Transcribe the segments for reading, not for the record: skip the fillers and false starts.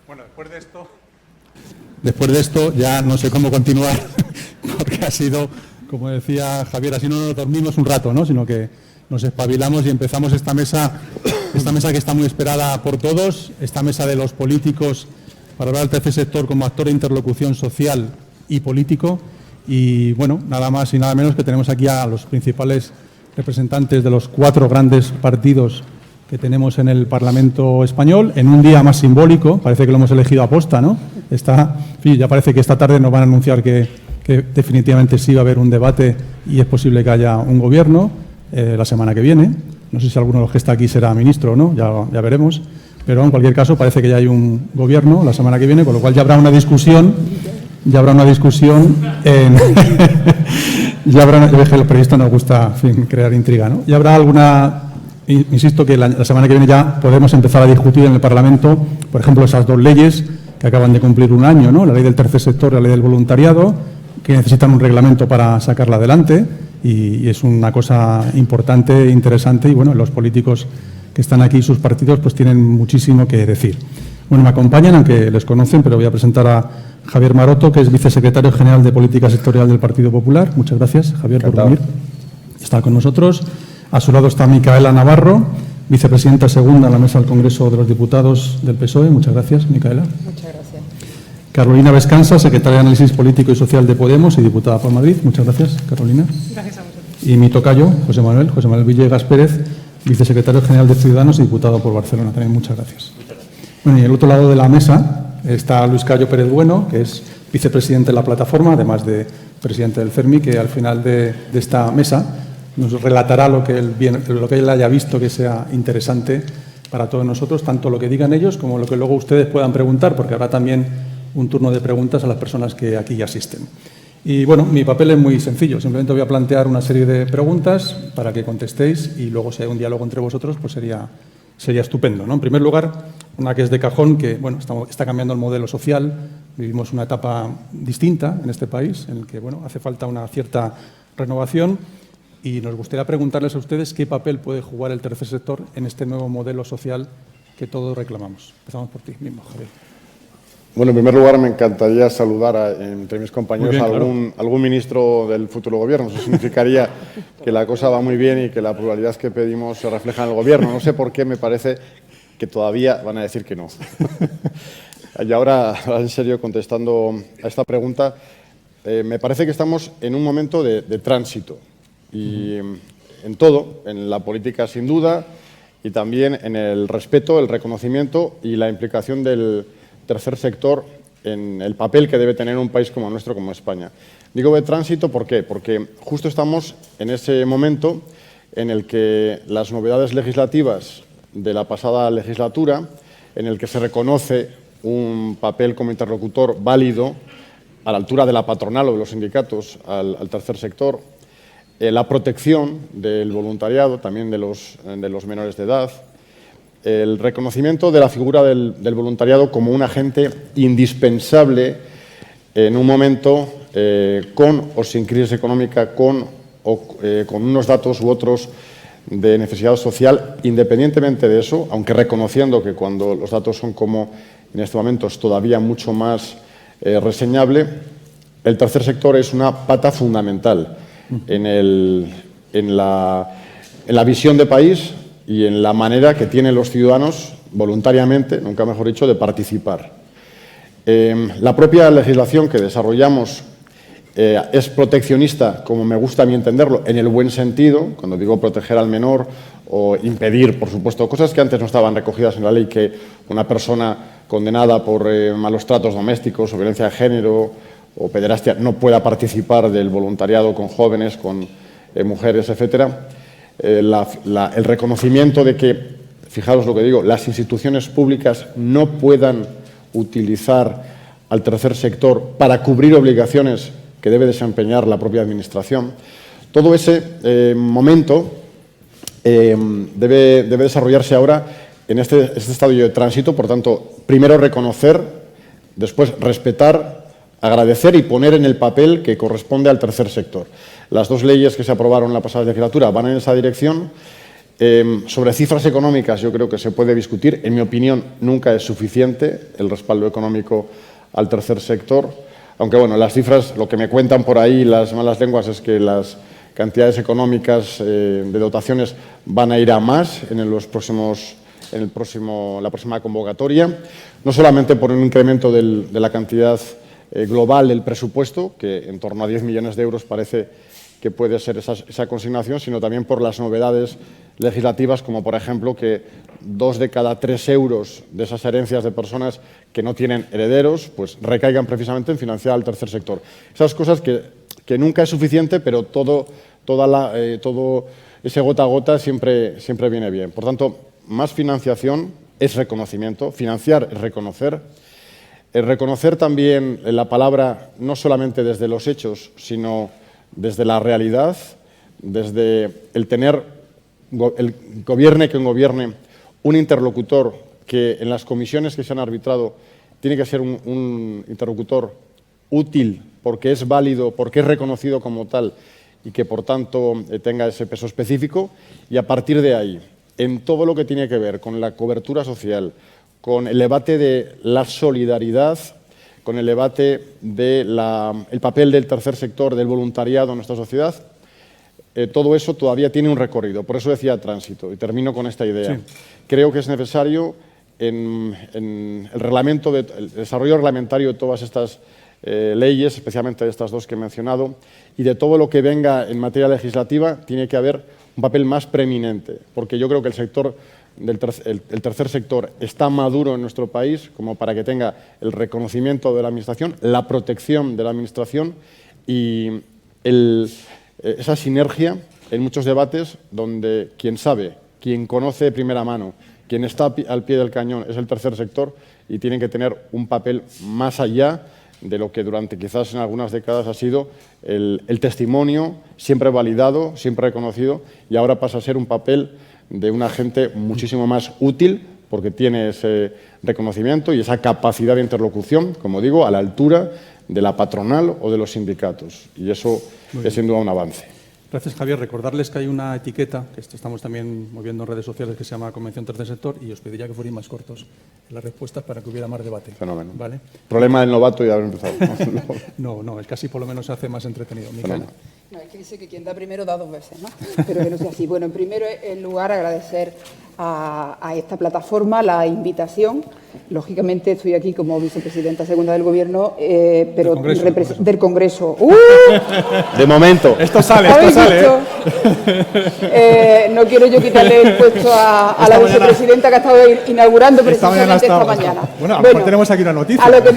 Bueno, después de esto ya no sé cómo continuar, porque ha sido, como decía Javier, así no nos dormimos un rato, ¿no? Sino que nos espabilamos y empezamos esta mesa que está muy esperada por todos, esta mesa de los políticos para hablar del tercer sector como actor de interlocución social y político. Y bueno, nada más y nada menos que tenemos aquí a los principales representantes de los 4 grandes partidos que tenemos en el Parlamento español, en un día más simbólico. Parece que lo hemos elegido a posta, ¿no? Ya parece que esta tarde nos van a anunciar que definitivamente sí va a haber un debate y es posible que haya un gobierno la semana que viene. No sé si alguno de los que está aquí será ministro o no, ya veremos. Pero en cualquier caso parece que ya hay un gobierno la semana que viene, con lo cual ya habrá una discusión. Ya habrá una discusión en... ya habrá, yo dije, a los periodistas nos gusta, en fin, crear intriga, ¿no? Ya habrá alguna... Insisto que la semana que viene ya podemos empezar a discutir en el Parlamento, por ejemplo, esas 2 leyes que acaban de cumplir un año, ¿no? La ley del tercer sector y la ley del voluntariado, que necesitan un reglamento para sacarla adelante, y es una cosa importante e interesante, y bueno, los políticos que están aquí, sus partidos, pues tienen muchísimo que decir. Bueno, me acompañan, aunque les conocen, pero voy a presentar a Javier Maroto, que es vicesecretario general de Política Sectorial del Partido Popular. Muchas gracias, Javier, por venir. Está con nosotros. A su lado está Micaela Navarro, vicepresidenta segunda en la mesa del Congreso de los Diputados del PSOE. Muchas gracias, Micaela. Muchas gracias. Carolina Vescansa, secretaria de Análisis Político y Social de Podemos y diputada por Madrid. Muchas gracias, Carolina. Gracias a vosotros. Y mi tocayo, José Manuel Villegas Pérez, vicesecretario general de Ciudadanos y diputado por Barcelona. También muchas gracias. Bueno, y al otro lado de la mesa está Luis Cayo Pérez Bueno, que es vicepresidente de la plataforma, además de presidente del CERMI, que al final de esta mesa nos relatará lo que él haya visto que sea interesante para todos nosotros, tanto lo que digan ellos como lo que luego ustedes puedan preguntar, porque habrá también un turno de preguntas a las personas que aquí asisten. Y bueno, mi papel es muy sencillo, simplemente voy a plantear una serie de preguntas para que contestéis y luego si hay un diálogo entre vosotros, pues sería estupendo, ¿no? En primer lugar, una que es de cajón, que bueno, está cambiando el modelo social, vivimos una etapa distinta en este país, en el que bueno, hace falta una cierta renovación y nos gustaría preguntarles a ustedes qué papel puede jugar el tercer sector en este nuevo modelo social que todos reclamamos. Empezamos por ti mismo, Javier. Bueno, en primer lugar me encantaría saludar entre mis compañeros bien, a algún ministro del futuro gobierno. Eso significaría que la cosa va muy bien y que la pluralidad que pedimos se refleja en el gobierno. No sé por qué me parece que todavía van a decir que no. Y ahora, en serio, contestando a esta pregunta, me parece que estamos en un momento de tránsito. Y en todo, en la política sin duda, y también en el respeto, el reconocimiento y la implicación del tercer sector en el papel que debe tener un país como el nuestro, como España. Digo de tránsito, ¿por qué? Porque justo estamos en ese momento en el que las novedades legislativas de la pasada legislatura, en el que se reconoce un papel como interlocutor válido a la altura de la patronal o de los sindicatos al tercer sector, la protección del voluntariado, también de los menores de edad, el reconocimiento de la figura del voluntariado como un agente indispensable en un momento con o sin crisis económica, con unos datos u otros de necesidad social. Independientemente de eso, aunque reconociendo que cuando los datos son como en este momento es todavía mucho más reseñable, el tercer sector es una pata fundamental en la visión de país y en la manera que tienen los ciudadanos voluntariamente, nunca mejor dicho, de participar. La propia legislación que desarrollamos es proteccionista, como me gusta a mí entenderlo, en el buen sentido, cuando digo proteger al menor o impedir, por supuesto, cosas que antes no estaban recogidas en la ley, que una persona condenada por malos tratos domésticos o violencia de género o pederastia no pueda participar del voluntariado con jóvenes, con mujeres, etcétera. El reconocimiento de que, fijaros lo que digo, las instituciones públicas no puedan utilizar al tercer sector para cubrir obligaciones que debe desempeñar la propia Administración. Todo ese momento debe desarrollarse ahora en este estadio de tránsito. Por tanto, primero reconocer, después respetar, agradecer y poner en el papel que corresponde al tercer sector. Las 2 leyes que se aprobaron en la pasada legislatura van en esa dirección. Sobre cifras económicas yo creo que se puede discutir. En mi opinión, nunca es suficiente el respaldo económico al tercer sector. Aunque, bueno, las cifras, lo que me cuentan por ahí las malas lenguas es que las cantidades económicas de dotaciones van a ir a más en la próxima convocatoria. No solamente por un incremento de la cantidad global del presupuesto, que en torno a 10 millones de euros parece que puede ser esa consignación, sino también por las novedades legislativas, como por ejemplo que 2 de cada 3 euros de esas herencias de personas que no tienen herederos, pues recaigan precisamente en financiar al tercer sector. Esas cosas que nunca es suficiente, pero todo ese gota a gota siempre viene bien. Por tanto, más financiación es reconocimiento, financiar es reconocer. Reconocer también la palabra no solamente desde los hechos, sino desde la realidad, desde el tener, gobierne quien gobierne, un interlocutor que en las comisiones que se han arbitrado tiene que ser un interlocutor útil porque es válido, porque es reconocido como tal y que por tanto tenga ese peso específico, y a partir de ahí, en todo lo que tiene que ver con la cobertura social, con el debate de la solidaridad, con el debate del papel del tercer sector, del voluntariado en nuestra sociedad, todo eso todavía tiene un recorrido. Por eso decía tránsito, y termino con esta idea. Sí. Creo que es necesario en el desarrollo reglamentario de todas estas leyes, especialmente de estas dos que he mencionado, y de todo lo que venga en materia legislativa, tiene que haber un papel más preeminente, porque yo creo que el tercer sector está maduro en nuestro país como para que tenga el reconocimiento de la Administración, la protección de la Administración y esa sinergia en muchos debates donde quien sabe, quien conoce de primera mano, quien está al pie del cañón es el tercer sector y tienen que tener un papel más allá de lo que durante quizás en algunas décadas ha sido el testimonio, siempre validado, siempre reconocido, y ahora pasa a ser un papel de un agente muchísimo más útil porque tiene ese reconocimiento y esa capacidad de interlocución, como digo, a la altura de la patronal o de los sindicatos. Y eso es sin duda un avance. Gracias, Javier. Recordarles que hay una etiqueta, que estamos también moviendo en redes sociales, que se llama Convención Tercer Sector, y os pediría que fuerais más cortos en las respuestas para que hubiera más debate. Fenómeno. ¿Vale? Problema del novato y haber empezado. No, es que así por lo menos se hace más entretenido. No, es que dice que quien da primero da 2 veces, ¿no? Pero que no sea así. Bueno, en primer lugar, agradecer a esta plataforma la invitación. Lógicamente estoy aquí como vicepresidenta segunda del Gobierno, pero del Congreso. De momento. Esto sale. No quiero yo quitarle el puesto a la vicepresidenta que ha estado inaugurando precisamente esta mañana. Bueno, tenemos aquí una noticia. A lo que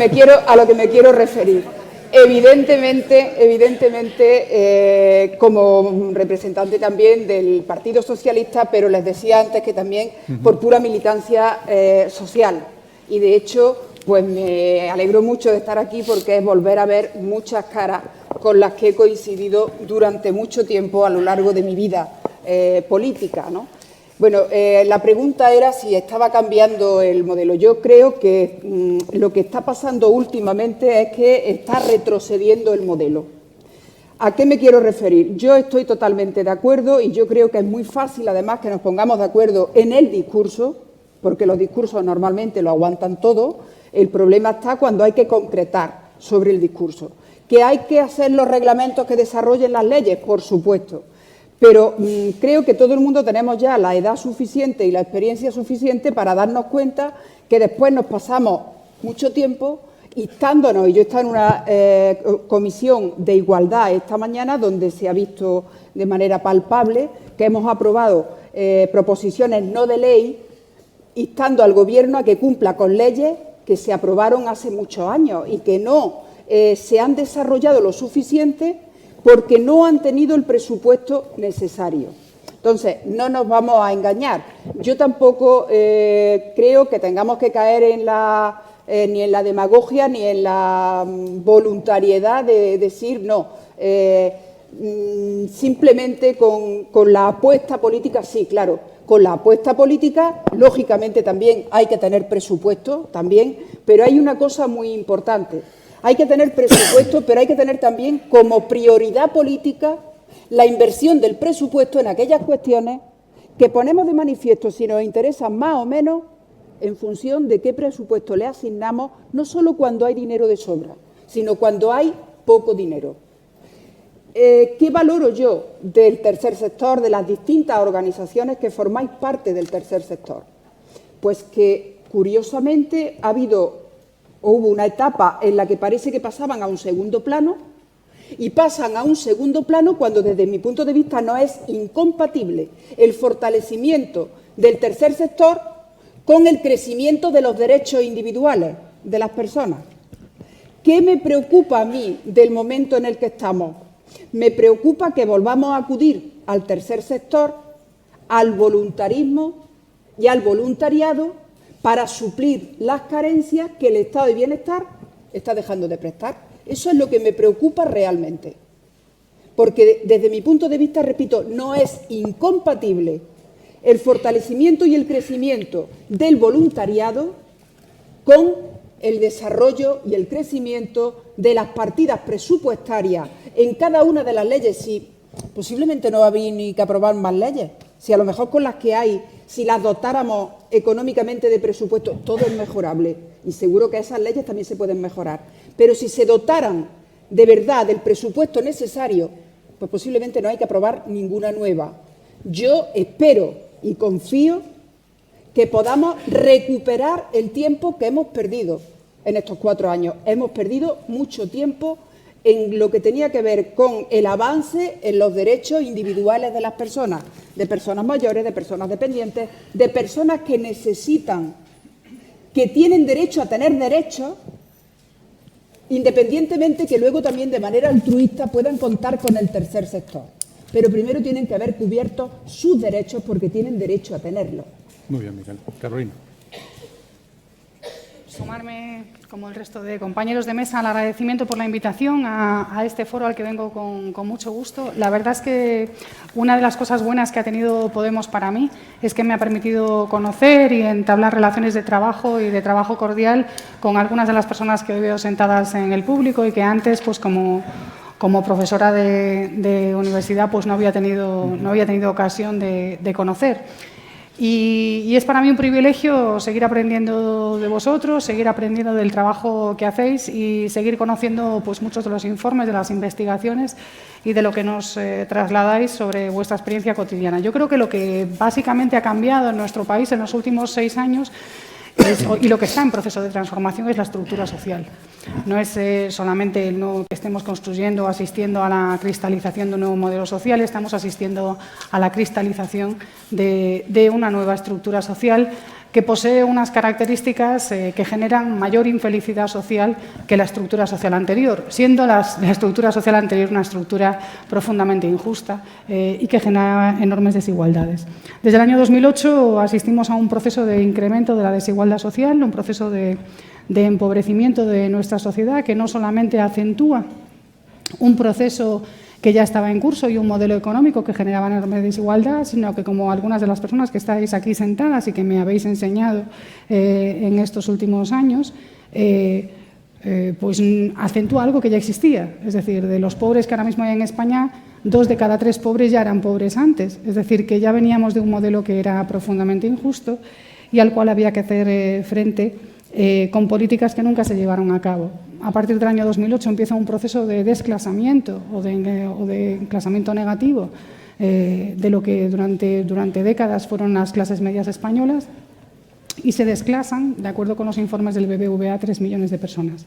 me quiero referir. Evidentemente, como representante también del Partido Socialista, pero les decía antes que también por pura militancia social. Y de hecho, pues me alegro mucho de estar aquí porque es volver a ver muchas caras con las que he coincidido durante mucho tiempo a lo largo de mi vida política, ¿no? Bueno, la pregunta era si estaba cambiando el modelo. Yo creo que lo que está pasando últimamente es que está retrocediendo el modelo. ¿A qué me quiero referir? Yo estoy totalmente de acuerdo y yo creo que es muy fácil, además, que nos pongamos de acuerdo en el discurso, porque los discursos normalmente lo aguantan todo. El problema está cuando hay que concretar sobre el discurso. ¿Que hay que hacer los reglamentos que desarrollen las leyes? Por supuesto. Pero creo que todo el mundo tenemos ya la edad suficiente y la experiencia suficiente para darnos cuenta que después nos pasamos mucho tiempo instándonos, y yo estaba en una comisión de igualdad esta mañana donde se ha visto de manera palpable que hemos aprobado proposiciones no de ley instando al Gobierno a que cumpla con leyes que se aprobaron hace muchos años y que no se han desarrollado lo suficiente porque no han tenido el presupuesto necesario. Entonces, no nos vamos a engañar. Yo tampoco creo que tengamos que caer ni en la demagogia ni en la voluntariedad de decir no. Simplemente con la apuesta política, sí, claro. Con la apuesta política, lógicamente también hay que tener presupuesto, también, pero hay una cosa muy importante. Hay que tener presupuesto, pero hay que tener también como prioridad política la inversión del presupuesto en aquellas cuestiones que ponemos de manifiesto si nos interesa más o menos en función de qué presupuesto le asignamos, no solo cuando hay dinero de sobra, sino cuando hay poco dinero. ¿Qué valoro yo del tercer sector, de las distintas organizaciones que formáis parte del tercer sector? Pues que, curiosamente, hubo una etapa en la que parece que pasaban a un segundo plano, y pasan a un segundo plano cuando, desde mi punto de vista, no es incompatible el fortalecimiento del tercer sector con el crecimiento de los derechos individuales de las personas. ¿Qué me preocupa a mí del momento en el que estamos? Me preocupa que volvamos a acudir al tercer sector, al voluntarismo y al voluntariado para suplir las carencias que el Estado de Bienestar está dejando de prestar. Eso es lo que me preocupa realmente. Porque desde mi punto de vista, repito, no es incompatible el fortalecimiento y el crecimiento del voluntariado con el desarrollo y el crecimiento de las partidas presupuestarias en cada una de las leyes. Si posiblemente no va a haber ni que aprobar más leyes, si a lo mejor con las que hay, si las dotáramos económicamente de presupuesto, todo es mejorable y seguro que esas leyes también se pueden mejorar. Pero si se dotaran de verdad del presupuesto necesario, pues posiblemente no hay que aprobar ninguna nueva. Yo espero y confío que podamos recuperar el tiempo que hemos perdido en estos 4 años. Hemos perdido mucho tiempo en lo que tenía que ver con el avance en los derechos individuales de las personas, de personas mayores, de personas dependientes, de personas que necesitan, que tienen derecho a tener derechos, independientemente que luego también de manera altruista puedan contar con el tercer sector. Pero primero tienen que haber cubierto sus derechos porque tienen derecho a tenerlos. Muy bien, Miguel. Carolina. Sumarme, como el resto de compañeros de mesa, al agradecimiento por la invitación a este foro al que vengo con mucho gusto. La verdad es que una de las cosas buenas que ha tenido Podemos para mí es que me ha permitido conocer y entablar relaciones de trabajo y de trabajo cordial con algunas de las personas que hoy veo sentadas en el público y que antes, pues como profesora de universidad, pues no había tenido ocasión de conocer. Y es para mí un privilegio seguir aprendiendo de vosotros, seguir aprendiendo del trabajo que hacéis y seguir conociendo pues, muchos de los informes, de las investigaciones y de lo que nos trasladáis sobre vuestra experiencia cotidiana. Yo creo que lo que básicamente ha cambiado en nuestro país en los últimos 6 años y lo que está en proceso de transformación es la estructura social. No es solamente que estemos construyendo o asistiendo a la cristalización de un nuevo modelo social, estamos asistiendo a la cristalización de una nueva estructura social que posee unas características que generan mayor infelicidad social que la estructura social anterior, siendo la estructura social anterior una estructura profundamente injusta y que genera enormes desigualdades. Desde el año 2008 asistimos a un proceso de incremento de la desigualdad social, un proceso de empobrecimiento de nuestra sociedad que no solamente acentúa un proceso que ya estaba en curso y un modelo económico que generaba enorme desigualdad, sino que, como algunas de las personas que estáis aquí sentadas y que me habéis enseñado en estos últimos años, pues acentúa algo que ya existía. Es decir, de los pobres que ahora mismo hay en España, 2 de cada 3 pobres ya eran pobres antes. Es decir, que ya veníamos de un modelo que era profundamente injusto y al cual había que hacer frente con políticas que nunca se llevaron a cabo. A partir del año 2008 empieza un proceso de desclasamiento o de enclasamiento negativo de lo que durante décadas fueron las clases medias españolas y se desclasan, de acuerdo con los informes del BBVA, 3 millones de personas.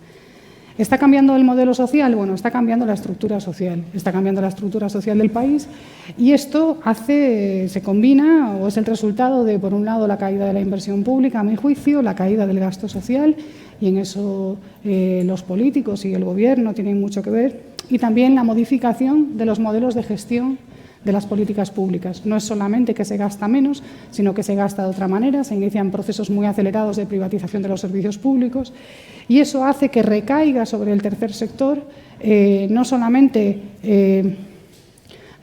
¿Está cambiando el modelo social? Bueno, está cambiando la estructura social. Está cambiando la estructura social del país y esto se combina o es el resultado de, por un lado, la caída de la inversión pública, a mi juicio, la caída del gasto social, y en eso los políticos y el Gobierno tienen mucho que ver, y también la modificación de los modelos de gestión de las políticas públicas. No es solamente que se gasta menos, sino que se gasta de otra manera, se inician procesos muy acelerados de privatización de los servicios públicos y eso hace que recaiga sobre el tercer sector no solamente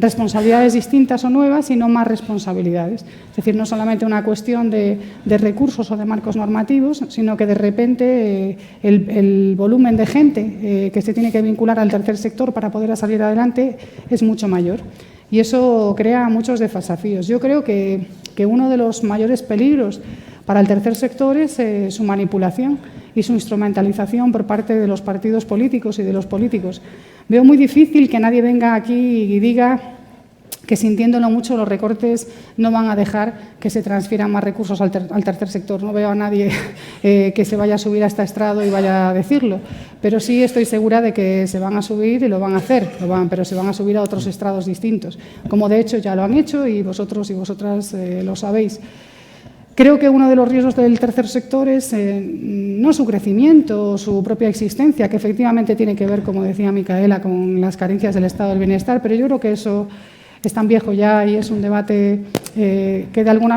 responsabilidades distintas o nuevas, sino más responsabilidades. Es decir, no solamente una cuestión de recursos o de marcos normativos, sino que de repente el volumen de gente que se tiene que vincular al tercer sector para poder salir adelante es mucho mayor. Y eso crea muchos desafíos. Yo creo que que uno de los mayores peligros para el tercer sector es su manipulación y su instrumentalización por parte de los partidos políticos y de los políticos. Veo muy difícil que nadie venga aquí y diga que, sintiéndolo mucho, los recortes no van a dejar que se transfieran más recursos al tercer sector. No veo a nadie que se vaya a subir a este estrado y vaya a decirlo, pero sí estoy segura de que se van a subir y lo van a hacer, pero se van a subir a otros estrados distintos, como de hecho ya lo han hecho y vosotros y vosotras lo sabéis. Creo que uno de los riesgos del tercer sector es no su crecimiento o su propia existencia, que efectivamente tiene que ver, como decía Micaela, con las carencias del estado del bienestar, pero yo creo que eso es tan viejo ya y es un debate que de alguna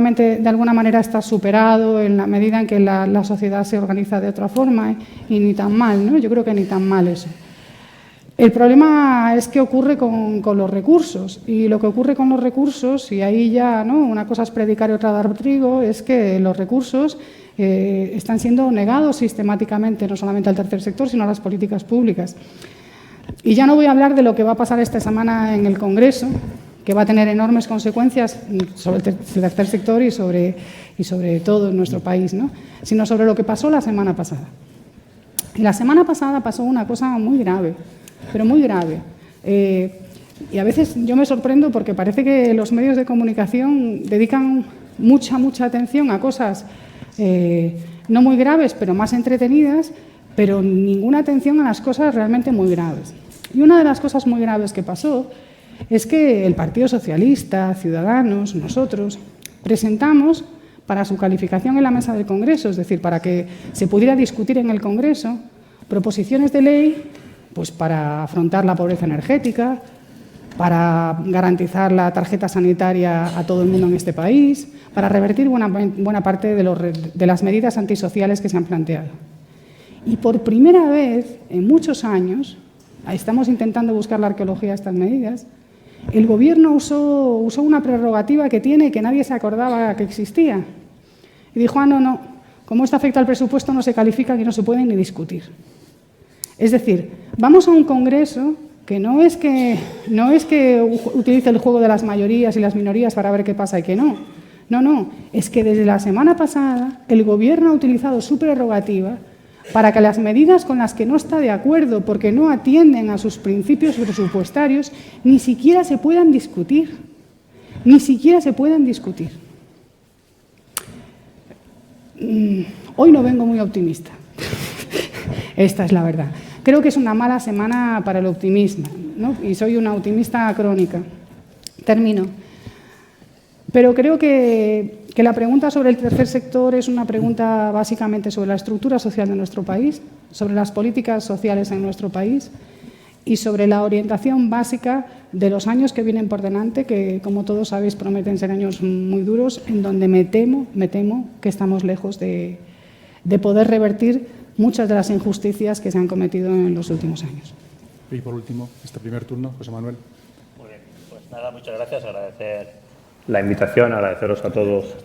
manera está superado en la medida en que la sociedad se organiza de otra forma y ni tan mal, ¿no? Yo creo que ni tan mal eso. El problema es qué ocurre con los recursos, y lo que ocurre con los recursos, y ahí ya, ¿no?, una cosa es predicar y otra dar trigo, es que los recursos están siendo negados sistemáticamente, no solamente al tercer sector, sino a las políticas públicas. Y ya no voy a hablar de lo que va a pasar esta semana en el Congreso, que va a tener enormes consecuencias sobre el tercer sector y sobre todo en nuestro país, ¿no?, sino sobre lo que pasó la semana pasada. Y la semana pasada pasó una cosa muy grave, pero muy grave. Y a veces yo me sorprendo porque parece que los medios de comunicación dedican mucha atención a cosas no muy graves, pero más entretenidas, pero ninguna atención a las cosas realmente muy graves. Y una de las cosas muy graves que pasó es que el Partido Socialista, Ciudadanos, nosotros, presentamos para su calificación en la mesa del Congreso, es decir, para que se pudiera discutir en el Congreso, proposiciones de ley pues para afrontar la pobreza energética, para garantizar la tarjeta sanitaria a todo el mundo en este país, para revertir buena parte de las medidas antisociales que se han planteado. Y por primera vez en muchos años, estamos intentando buscar la arqueología de estas medidas, el Gobierno usó una prerrogativa que tiene y que nadie se acordaba que existía. Y dijo, no, como esto afecta al presupuesto no se califican y no se pueden ni discutir. Es decir, vamos a un Congreso que no es que utilice el juego de las mayorías y las minorías para ver qué pasa y qué no. No, es que desde la semana pasada el Gobierno ha utilizado su prerrogativa para que las medidas con las que no está de acuerdo porque no atienden a sus principios presupuestarios ni siquiera se puedan discutir. Ni siquiera se puedan discutir. Hoy no vengo muy optimista. Esta es la verdad. Creo que es una mala semana para el optimismo, ¿no? Y soy una optimista crónica. Termino. Pero creo que la pregunta sobre el tercer sector es una pregunta básicamente sobre la estructura social de nuestro país, sobre las políticas sociales en nuestro país y sobre la orientación básica de los años que vienen por delante, que, como todos sabéis, prometen ser años muy duros, en donde me temo que estamos lejos de poder revertir muchas de las injusticias que se han cometido en los últimos años. Y por último, este primer turno, José Manuel. Muy bien, pues nada, muchas gracias. Agradecer la invitación, agradeceros a todos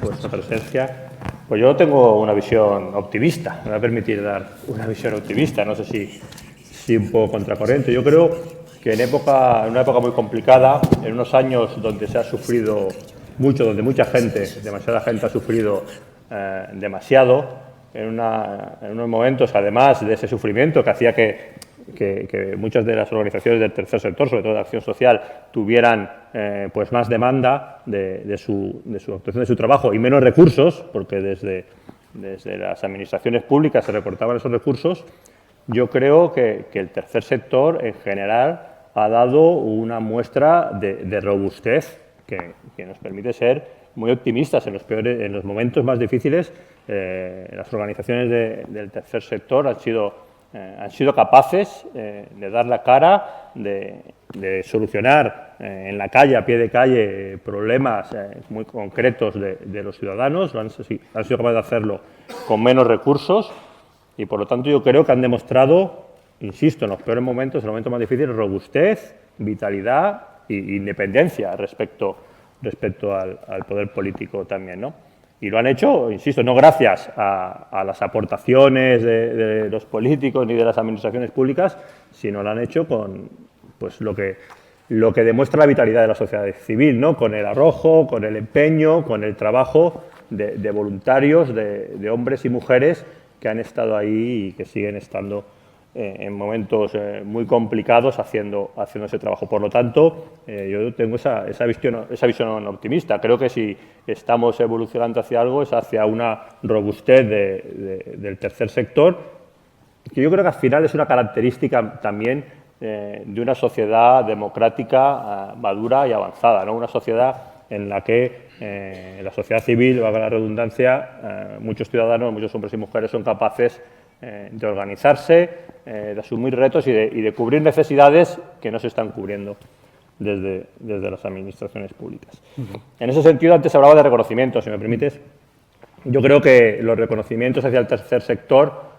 vuestra presencia. Pues yo tengo una visión optimista, me va a permitir dar una visión optimista, no sé si un poco contracorriente. Yo creo que en una época muy complicada, en unos años donde se ha sufrido mucho, donde demasiada gente ha sufrido demasiado, en unos momentos, además de ese sufrimiento que hacía que muchas de las organizaciones del tercer sector, sobre todo de acción social, tuvieran pues más demanda de su actuación, de su trabajo y menos recursos, porque desde las administraciones públicas se recortaban esos recursos. Yo creo que el tercer sector, en general, ha dado una muestra de robustez que nos permite ser muy optimistas en los momentos más difíciles. Las organizaciones del tercer sector han sido capaces de dar la cara, de solucionar en la calle, a pie de calle, problemas muy concretos de los ciudadanos. Han sido capaces de hacerlo con menos recursos y, por lo tanto, yo creo que han demostrado, insisto, en los peores momentos, en los momentos más difíciles, robustez, vitalidad e independencia respecto al poder político también, ¿no? Y lo han hecho, insisto, no gracias a las aportaciones de los políticos ni de las administraciones públicas, sino lo han hecho con pues lo que lo que demuestra la vitalidad de la sociedad civil, ¿no? Con el arrojo, con el empeño, con el trabajo de voluntarios, de hombres y mujeres que han estado ahí y que siguen estando en momentos muy complicados haciendo ese trabajo. Por lo tanto, yo tengo esa visión optimista. Creo que si estamos evolucionando hacia algo es hacia una robustez del tercer sector, que yo creo que al final es una característica también de una sociedad democrática madura y avanzada, ¿no? Una sociedad en la que la sociedad civil, valga la redundancia, muchos ciudadanos, muchos hombres y mujeres son capaces de organizarse, de asumir retos y de cubrir necesidades que no se están cubriendo desde las administraciones públicas. En ese sentido, antes hablaba de reconocimiento, si me permites. Yo creo que los reconocimientos hacia el tercer sector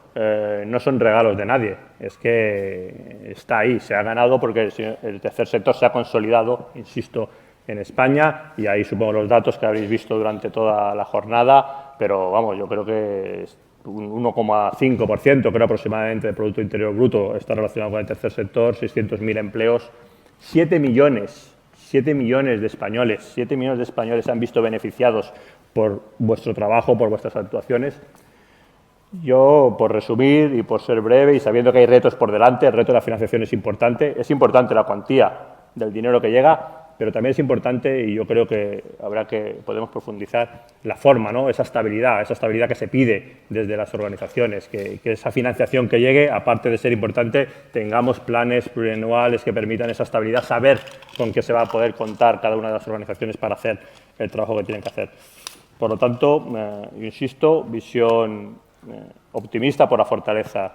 no son regalos de nadie, es que está ahí, se ha ganado porque el tercer sector se ha consolidado, insisto, en España, y ahí supongo los datos que habréis visto durante toda la jornada, pero vamos, yo creo que un 1,5% creo aproximadamente del Producto Interior Bruto está relacionado con el tercer sector, 600.000 empleos, 7 millones de españoles, 7 millones de españoles se han visto beneficiados por vuestro trabajo, por vuestras actuaciones. Yo, por resumir y por ser breve y sabiendo que hay retos por delante, el reto de la financiación es importante la cuantía del dinero que llega, pero también es importante, y yo creo que podemos profundizar, la forma, ¿no? Esa estabilidad que se pide desde las organizaciones, que esa financiación que llegue, aparte de ser importante, tengamos planes plurianuales que permitan esa estabilidad, saber con qué se va a poder contar cada una de las organizaciones para hacer el trabajo que tienen que hacer. Por lo tanto, insisto, visión optimista por la fortaleza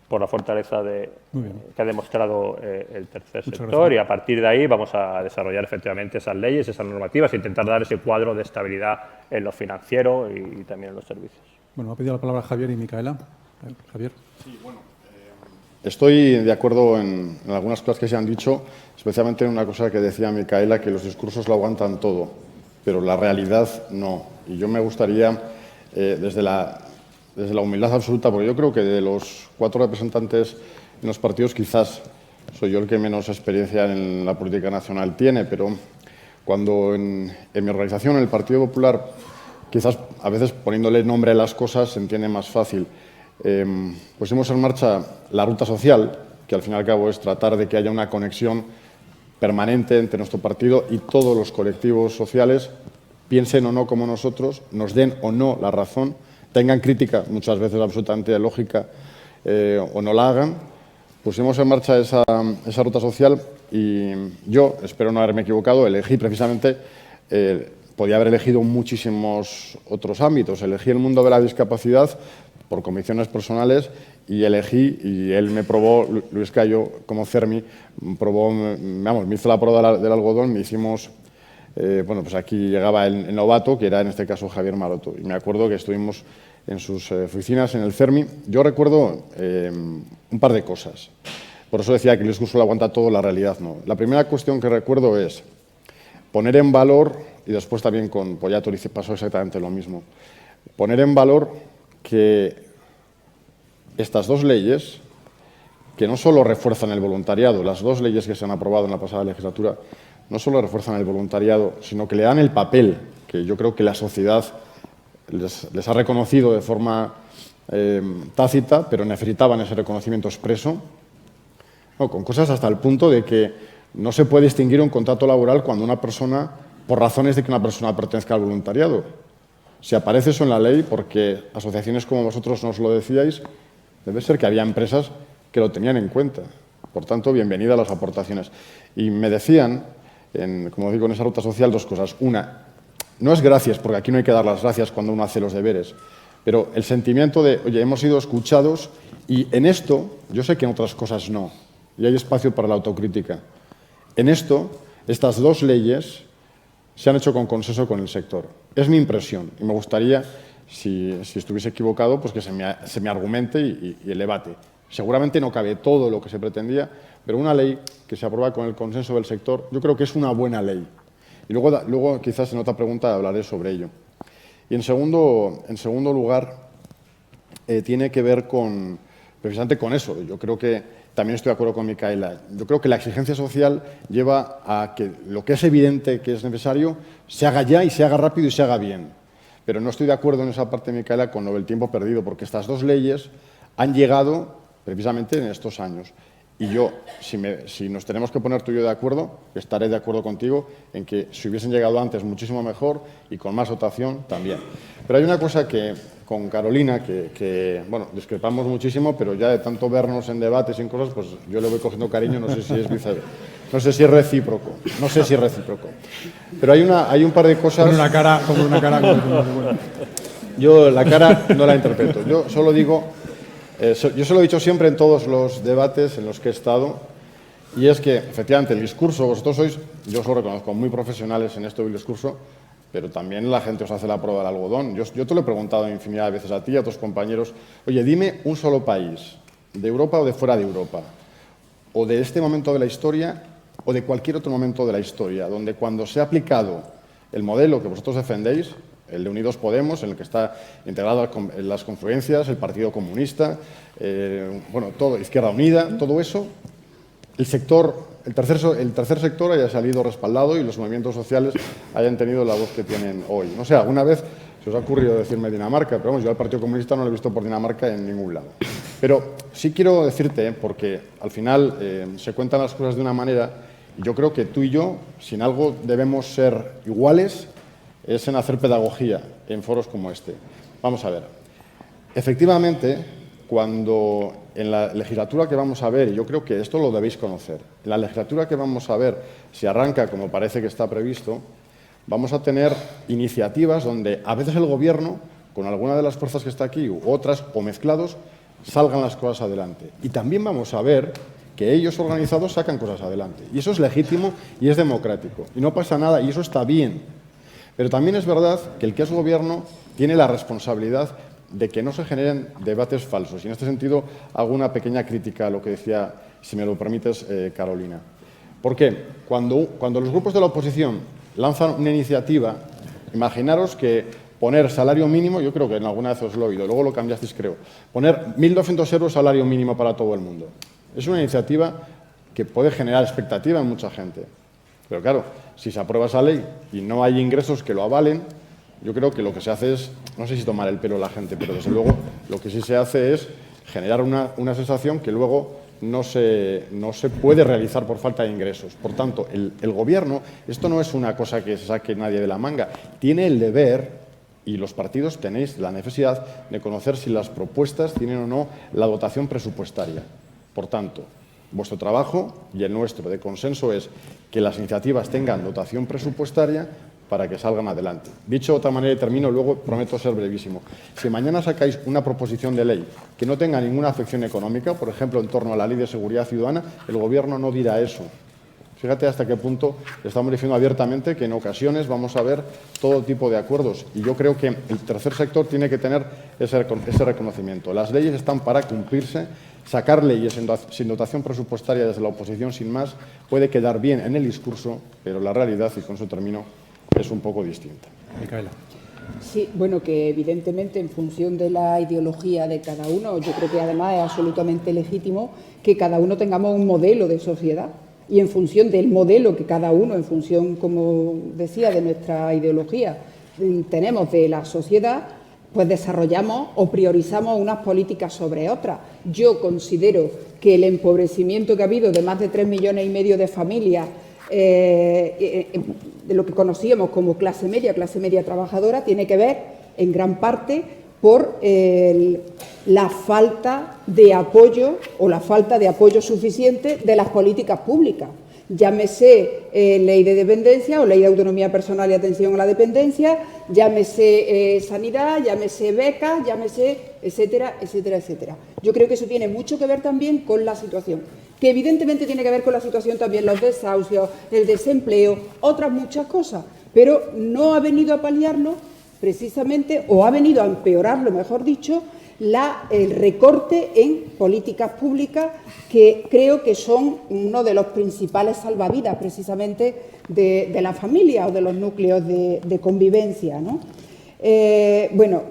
que ha demostrado el tercer sector, y a partir de ahí vamos a desarrollar efectivamente esas leyes, esas normativas e intentar dar ese cuadro de estabilidad en lo financiero y también en los servicios. Bueno, me ha pedido la palabra Javier y Micaela. Javier. Sí, bueno, estoy de acuerdo en algunas cosas que se han dicho, especialmente en una cosa que decía Micaela, que los discursos lo aguantan todo, pero la realidad no. Y yo me gustaría, desde la humildad absoluta, porque yo creo que de los 4 representantes en los partidos quizás soy yo el que menos experiencia en la política nacional tiene, pero cuando en mi organización, en el Partido Popular, quizás a veces poniéndole nombre a las cosas se entiende más fácil, pusimos en marcha la ruta social, que al fin y al cabo es tratar de que haya una conexión permanente entre nuestro partido y todos los colectivos sociales, piensen o no como nosotros, nos den o no la razón, tengan crítica, muchas veces absolutamente lógica, o no la hagan. Pusimos en marcha esa ruta social y yo, espero no haberme equivocado, elegí precisamente, podía haber elegido muchísimos otros ámbitos, elegí el mundo de la discapacidad por convicciones personales y él me probó, Luis Cayo, como Fermi, me hizo la prueba del algodón, me hicimos... bueno, pues aquí llegaba el novato, que era en este caso Javier Maroto, y me acuerdo que estuvimos en sus oficinas en el CERMI. Yo recuerdo un par de cosas, por eso decía que el discurso lo aguanta todo, la realidad no. La primera cuestión que recuerdo es poner en valor, y después también con Pollato pasó exactamente lo mismo, poner en valor que estas 2 leyes, que no solo refuerzan el voluntariado, las 2 leyes que se han aprobado en la pasada legislatura, no solo refuerzan el voluntariado, sino que le dan el papel que yo creo que la sociedad les ha reconocido de forma tácita, pero necesitaban ese reconocimiento expreso, no, con cosas hasta el punto de que no se puede distinguir un contrato laboral cuando una persona, por razones de que una persona pertenezca al voluntariado. Si aparece eso en la ley, porque asociaciones como vosotros nos lo decíais, debe ser que había empresas que lo tenían en cuenta. Por tanto, bienvenida a las aportaciones. Y me decían, como digo, en esa ruta social, 2 cosas. Una, no es gracias, porque aquí no hay que dar las gracias cuando uno hace los deberes, pero el sentimiento de, oye, hemos sido escuchados y en esto, yo sé que en otras cosas no, y hay espacio para la autocrítica. En esto, estas 2 leyes se han hecho con consenso con el sector. Es mi impresión y me gustaría, si estuviese equivocado, pues que se me argumente y el debate. Seguramente no cabe todo lo que se pretendía, pero una ley que se aprueba con el consenso del sector, yo creo que es una buena ley. Y luego quizás en otra pregunta hablaré sobre ello. Y en segundo lugar, tiene que ver con precisamente con eso. Yo creo que también estoy de acuerdo con Micaela. Yo creo que la exigencia social lleva a que lo que es evidente que es necesario se haga ya y se haga rápido y se haga bien. Pero no estoy de acuerdo en esa parte, Micaela, con lo del tiempo perdido, porque estas dos leyes han llegado precisamente en estos años. Y yo, si nos tenemos que poner tú y yo de acuerdo, estaré de acuerdo contigo en que si hubiesen llegado antes muchísimo mejor y con más dotación también. Pero hay una cosa que con Carolina, bueno, discrepamos muchísimo, pero ya de tanto vernos en debates y en cosas, pues yo le voy cogiendo cariño, no sé si es no sé si es recíproco, Pero hay un par de cosas... Con una cara... Yo la cara no la interpreto, yo solo digo... yo se lo he dicho siempre en todos los debates en los que he estado, y es que, efectivamente, el discurso, vosotros sois, yo os lo reconozco, muy profesionales en esto del discurso, pero también la gente os hace la prueba del algodón. Yo te lo he preguntado infinidad de veces a ti y a tus compañeros, oye, dime un solo país, de Europa o de fuera de Europa, o de este momento de la historia o de cualquier otro momento de la historia, donde cuando se ha aplicado el modelo que vosotros defendéis, el de Unidos Podemos, en el que está integrado en las confluencias, el Partido Comunista, bueno, todo, Izquierda Unida, todo eso, el tercer sector haya salido respaldado y los movimientos sociales hayan tenido la voz que tienen hoy. No sé, alguna vez se os ha ocurrido decirme Dinamarca, pero vamos, yo al Partido Comunista no lo he visto por Dinamarca en ningún lado. Pero sí quiero decirte, porque al final se cuentan las cosas de una manera, y yo creo que tú y yo, sin algo, debemos ser iguales, es en hacer pedagogía en foros como este. Vamos a ver. Efectivamente, cuando en la legislatura que vamos a ver, y yo creo que esto lo debéis conocer, en la legislatura que vamos a ver, si arranca como parece que está previsto, vamos a tener iniciativas donde a veces el Gobierno, con alguna de las fuerzas que está aquí u otras, o mezclados, salgan las cosas adelante. Y también vamos a ver que ellos organizados sacan cosas adelante. Y eso es legítimo y es democrático. Y no pasa nada, y eso está bien. Pero también es verdad que el que es Gobierno tiene la responsabilidad de que no se generen debates falsos. Y en este sentido hago una pequeña crítica a lo que decía, si me lo permites, Carolina. ¿Por qué? Cuando los grupos de la oposición lanzan una iniciativa, imaginaros que poner salario mínimo, yo creo que en alguna vez os lo he oído, luego lo cambiasteis creo, poner 1.200 euros salario mínimo para todo el mundo. Es una iniciativa que puede generar expectativa en mucha gente. Pero claro, si se aprueba esa ley y no hay ingresos que lo avalen, yo creo que lo que se hace es, no sé si tomar el pelo a la gente, pero desde luego lo que sí se hace es generar una sensación que luego no se puede realizar por falta de ingresos. Por tanto, el Gobierno, esto no es una cosa que se saque nadie de la manga, tiene el deber, y los partidos tenéis la necesidad de conocer si las propuestas tienen o no la dotación presupuestaria. Por tanto, vuestro trabajo y el nuestro de consenso es que las iniciativas tengan dotación presupuestaria para que salgan adelante. Dicho de otra manera, y termino, luego prometo ser brevísimo. Si mañana sacáis una proposición de ley que no tenga ninguna afección económica, por ejemplo, en torno a la Ley de Seguridad Ciudadana, el Gobierno no dirá eso. Fíjate hasta qué punto estamos diciendo abiertamente que en ocasiones vamos a ver todo tipo de acuerdos. Y yo creo que el tercer sector tiene que tener ese reconocimiento. Las leyes están para cumplirse. Sacar leyes sin dotación presupuestaria desde la oposición, sin más, puede quedar bien en el discurso, pero la realidad, y con eso termino, es un poco distinta. Micaela. Sí, bueno, que evidentemente en función de la ideología de cada uno, yo creo que además es absolutamente legítimo que cada uno tengamos un modelo de sociedad y en función del modelo que cada uno, en función, como decía, de nuestra ideología, tenemos de la sociedad, pues desarrollamos o priorizamos unas políticas sobre otras. Yo considero que el empobrecimiento que ha habido de más de 3,5 millones de familias, de lo que conocíamos como clase media trabajadora, tiene que ver en gran parte por la falta de apoyo o la falta de apoyo suficiente de las políticas públicas. Llámese ley de dependencia o ley de autonomía personal y atención a la dependencia, llámese sanidad, llámese becas, llámese etcétera, etcétera, etcétera. Yo creo que eso tiene mucho que ver también con la situación, que evidentemente tiene que ver con la situación también los desahucios, el desempleo, otras muchas cosas, pero no ha venido a paliarlo precisamente, o ha venido a empeorarlo, mejor dicho, el recorte en políticas públicas que creo que son uno de los principales salvavidas precisamente de la familia o de los núcleos de convivencia, ¿no? Bueno,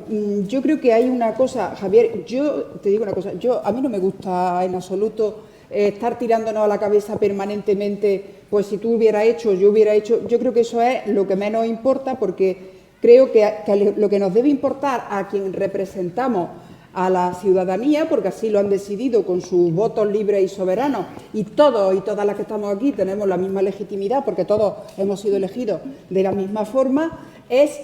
yo creo que hay una cosa, Javier, yo te digo una cosa, a mí no me gusta en absoluto estar tirándonos a la cabeza permanentemente, pues si tú hubieras hecho, yo hubiera hecho. Yo creo que eso es lo que menos importa, porque creo que lo que nos debe importar a quien representamos a la ciudadanía, porque así lo han decidido con sus votos libres y soberanos, y todos y todas las que estamos aquí tenemos la misma legitimidad, porque todos hemos sido elegidos de la misma forma, es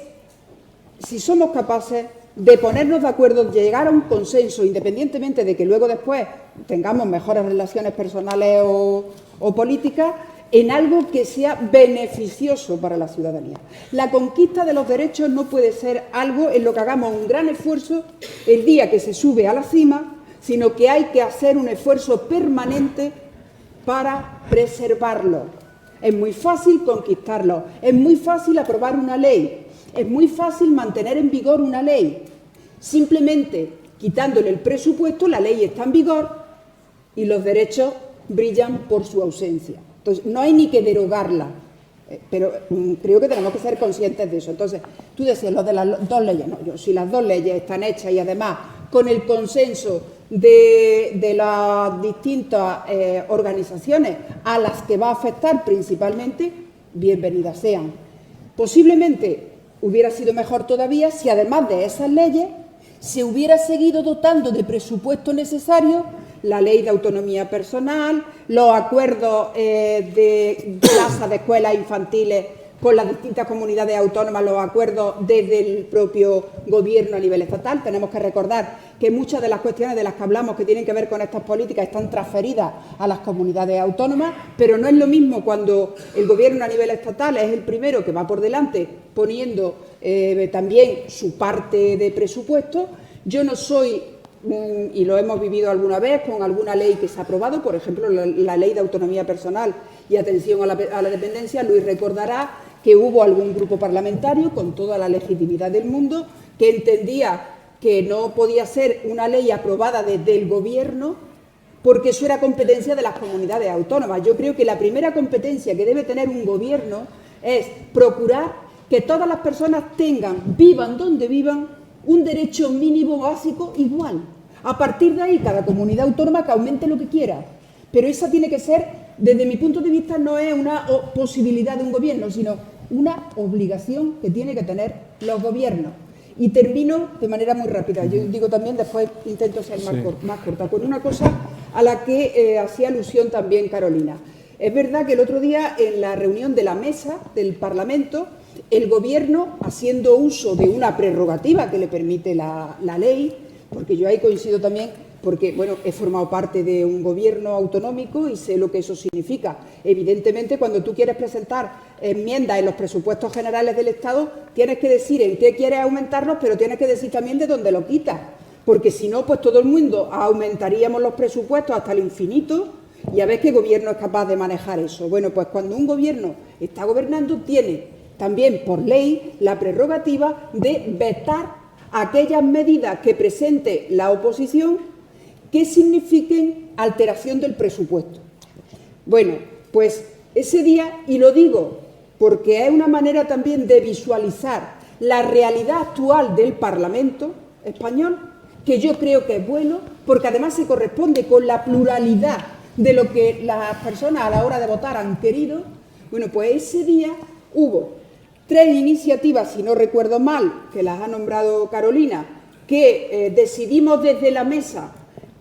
si somos capaces de ponernos de acuerdo, de llegar a un consenso, independientemente de que luego después tengamos mejores relaciones personales o políticas, en algo que sea beneficioso para la ciudadanía. La conquista de los derechos no puede ser algo en lo que hagamos un gran esfuerzo el día que se sube a la cima, sino que hay que hacer un esfuerzo permanente para preservarlo. Es muy fácil conquistarlo, es muy fácil aprobar una ley, es muy fácil mantener en vigor una ley. Simplemente quitándole el presupuesto, la ley está en vigor y los derechos brillan por su ausencia. Entonces, no hay ni que derogarla, pero creo que tenemos que ser conscientes de eso. Entonces, tú decías lo de las dos leyes. No, si las dos leyes están hechas y además con el consenso de las distintas organizaciones a las que va a afectar principalmente, bienvenidas sean. Posiblemente hubiera sido mejor todavía si además de esas leyes se hubiera seguido dotando de presupuesto necesario la ley de autonomía personal, los acuerdos de plazas de escuelas infantiles con las distintas comunidades autónomas, los acuerdos desde el propio gobierno a nivel estatal. Tenemos que recordar que muchas de las cuestiones de las que hablamos que tienen que ver con estas políticas están transferidas a las comunidades autónomas, pero no es lo mismo cuando el gobierno a nivel estatal es el primero que va por delante poniendo también su parte de presupuesto. Yo no soy, y lo hemos vivido alguna vez con alguna ley que se ha aprobado, por ejemplo, la ley de autonomía personal y atención a la dependencia. Luis recordará que hubo algún grupo parlamentario con toda la legitimidad del mundo que entendía que no podía ser una ley aprobada desde el gobierno porque eso era competencia de las comunidades autónomas. Yo creo que la primera competencia que debe tener un gobierno es procurar que todas las personas tengan, vivan donde vivan, un derecho mínimo básico igual. A partir de ahí, cada comunidad autónoma que aumente lo que quiera. Pero esa tiene que ser, desde mi punto de vista, no es una posibilidad de un gobierno, sino una obligación que tienen que tener los gobiernos. Y termino de manera muy rápida. Yo digo también, después intento ser más corta, con una cosa a la que hacía alusión también Carolina. Es verdad que el otro día, en la reunión de la mesa del Parlamento, el Gobierno, haciendo uso de una prerrogativa que le permite la ley, porque yo ahí coincido también, porque bueno, he formado parte de un gobierno autonómico y sé lo que eso significa. Evidentemente, cuando tú quieres presentar enmiendas en los presupuestos generales del Estado, tienes que decir en qué quieres aumentarlos, pero tienes que decir también de dónde lo quitas, porque si no, pues todo el mundo aumentaríamos los presupuestos hasta el infinito y a ver qué gobierno es capaz de manejar eso. Bueno, pues cuando un gobierno está gobernando, tiene también por ley la prerrogativa de vetar aquellas medidas que presente la oposición que signifiquen alteración del presupuesto. Bueno, pues ese día, y lo digo porque es una manera también de visualizar la realidad actual del Parlamento español, que yo creo que es bueno, porque además se corresponde con la pluralidad de lo que las personas a la hora de votar han querido. Bueno, pues ese día hubo 3 iniciativas, si no recuerdo mal, que las ha nombrado Carolina, que decidimos desde la mesa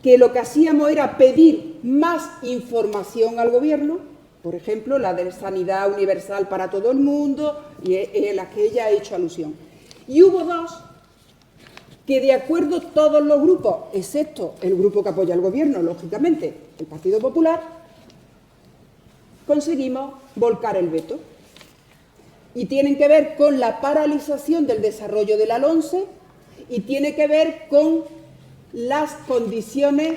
que lo que hacíamos era pedir más información al Gobierno, por ejemplo, la de sanidad universal para todo el mundo, y a las que ella ha hecho alusión. Y hubo 2 que, de acuerdo todos los grupos, excepto el grupo que apoya al Gobierno, lógicamente, el Partido Popular, conseguimos volcar el veto. Y tienen que ver con la paralización del desarrollo de la LOMCE y tiene que ver con las condiciones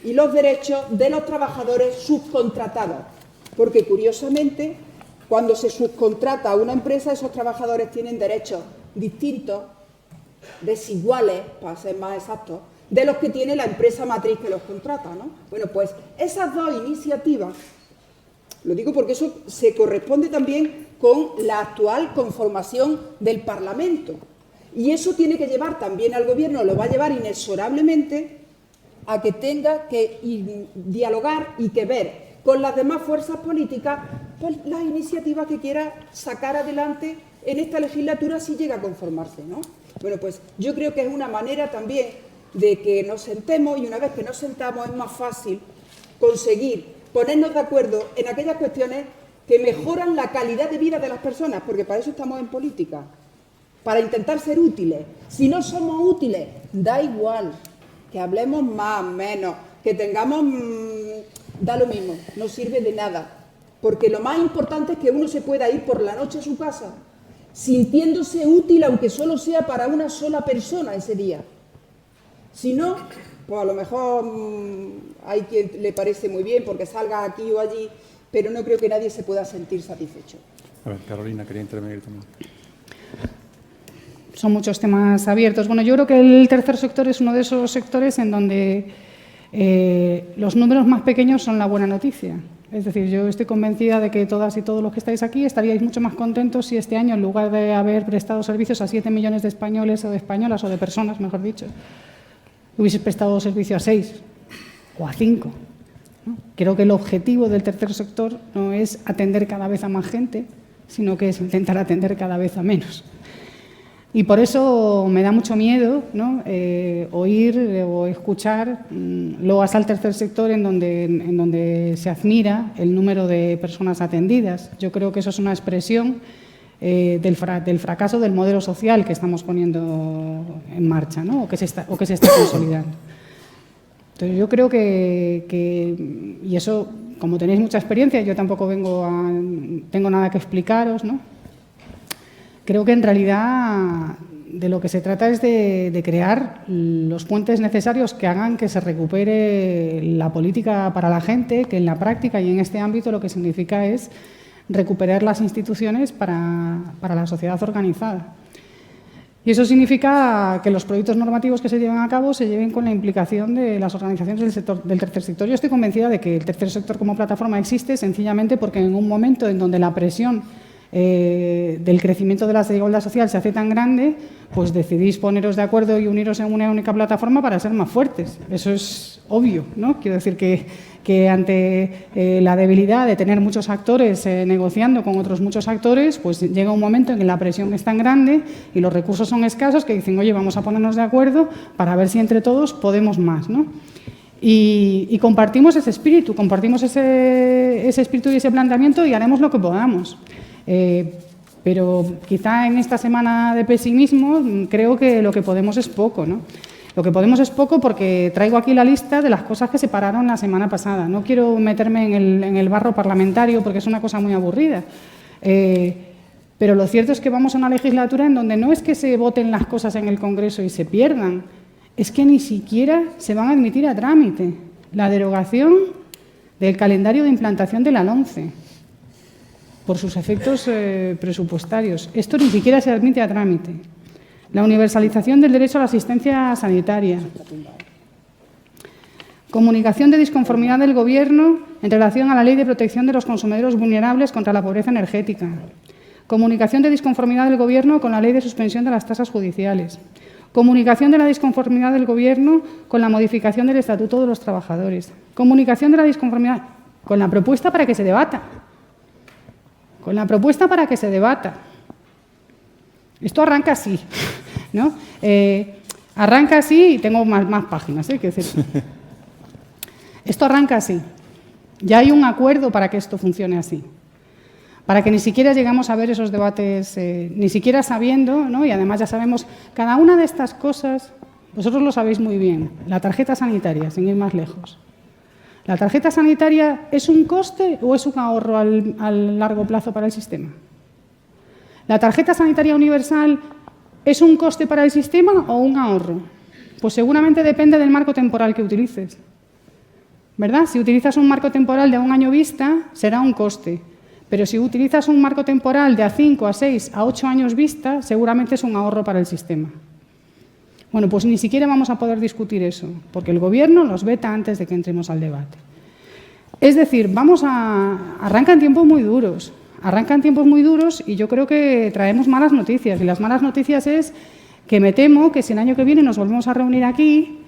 y los derechos de los trabajadores subcontratados. Porque, curiosamente, cuando se subcontrata a una empresa, esos trabajadores tienen derechos distintos, desiguales, para ser más exactos, de los que tiene la empresa matriz que los contrata, ¿no? Bueno, pues esas 2 iniciativas, lo digo porque eso se corresponde también con la actual conformación del Parlamento. Y eso tiene que llevar también al Gobierno, lo va a llevar inexorablemente a que tenga que dialogar y que ver con las demás fuerzas políticas pues, las iniciativas que quiera sacar adelante en esta legislatura si llega a conformarse, ¿no? Bueno, pues yo creo que es una manera también de que nos sentemos, y una vez que nos sentamos es más fácil conseguir ponernos de acuerdo en aquellas cuestiones que mejoran la calidad de vida de las personas, porque para eso estamos en política, para intentar ser útiles. Si no somos útiles, da igual, que hablemos más, menos, que tengamos... da lo mismo, no sirve de nada, porque lo más importante es que uno se pueda ir por la noche a su casa sintiéndose útil, aunque solo sea para una sola persona ese día. Si no, pues a lo mejor hay quien le parece muy bien porque salga aquí o allí, pero no creo que nadie se pueda sentir satisfecho. A ver, Carolina, quería intervenir también. Son muchos temas abiertos. Bueno, yo creo que el tercer sector es uno de esos sectores en donde los números más pequeños son la buena noticia. Es decir, yo estoy convencida de que todas y todos los que estáis aquí estaríais mucho más contentos si este año, en lugar de haber prestado servicios a 7 millones de españoles o de españolas o de personas, mejor dicho, hubieseis prestado servicio a 6 o a 5. ¿no? Creo que el objetivo del tercer sector no es atender cada vez a más gente, sino que es intentar atender cada vez a menos. Y por eso me da mucho miedo, ¿no? Oír o escuchar loas al tercer sector en donde se admira el número de personas atendidas. Yo creo que eso es una expresión del fracaso del modelo social que estamos poniendo en marcha, ¿no? o que se está consolidando. Entonces yo creo que y eso, como tenéis mucha experiencia, yo tampoco tengo nada que explicaros, ¿no? Creo que en realidad de lo que se trata es de crear los puentes necesarios que hagan que se recupere la política para la gente, que en la práctica y en este ámbito lo que significa es recuperar las instituciones para la sociedad organizada. Y eso significa que los proyectos normativos que se lleven a cabo se lleven con la implicación de las organizaciones del tercer sector. Yo estoy convencida de que el tercer sector como plataforma existe sencillamente porque en un momento en donde la presión del crecimiento de la desigualdad social se hace tan grande, pues decidís poneros de acuerdo y uniros en una única plataforma para ser más fuertes. Eso es obvio, ¿no? Quiero decir que ante la debilidad de tener muchos actores negociando con otros muchos actores, pues llega un momento en que la presión es tan grande y los recursos son escasos que dicen, oye, vamos a ponernos de acuerdo para ver si entre todos podemos más, ¿no? Y compartimos ese espíritu, ese espíritu y ese planteamiento y haremos lo que podamos. Pero quizá en esta semana de pesimismo creo que lo que podemos es poco, ¿no? Lo que podemos es poco porque traigo aquí la lista de las cosas que se pararon la semana pasada. No quiero meterme en el barro parlamentario porque es una cosa muy aburrida. Pero lo cierto es que vamos a una legislatura en donde no es que se voten las cosas en el Congreso y se pierdan, es que ni siquiera se van a admitir a trámite. La derogación del calendario de implantación de la LOMCE por sus efectos presupuestarios. Esto ni siquiera se admite a trámite. La universalización del derecho a la asistencia sanitaria. Comunicación de disconformidad del Gobierno en relación a la Ley de Protección de los Consumidores Vulnerables contra la Pobreza Energética. Comunicación de disconformidad del Gobierno con la Ley de Suspensión de las Tasas Judiciales. Comunicación de la disconformidad del Gobierno con la modificación del Estatuto de los Trabajadores. Comunicación de la disconformidad con la propuesta para que se debata. Con la propuesta para que se debata. Esto arranca así, ¿no? Arranca así y tengo más páginas, quiero decir. Esto arranca así. Ya hay un acuerdo para que esto funcione así. Para que ni siquiera llegamos a ver esos debates, ni siquiera sabiendo, ¿no? Y además ya sabemos, cada una de estas cosas, vosotros lo sabéis muy bien, la tarjeta sanitaria, sin ir más lejos. ¿La tarjeta sanitaria es un coste o es un ahorro al largo plazo para el sistema? ¿La tarjeta sanitaria universal es un coste para el sistema o un ahorro? Pues seguramente depende del marco temporal que utilices, ¿verdad? Si utilizas un marco temporal de 1 año vista, será un coste. Pero si utilizas un marco temporal de a 5, a 6, a 8 años vista, seguramente es un ahorro para el sistema. Bueno, pues ni siquiera vamos a poder discutir eso, porque el Gobierno los veta antes de que entremos al debate. Es decir, arrancan tiempos muy duros y yo creo que traemos malas noticias. Y las malas noticias es que me temo que si el año que viene nos volvemos a reunir aquí,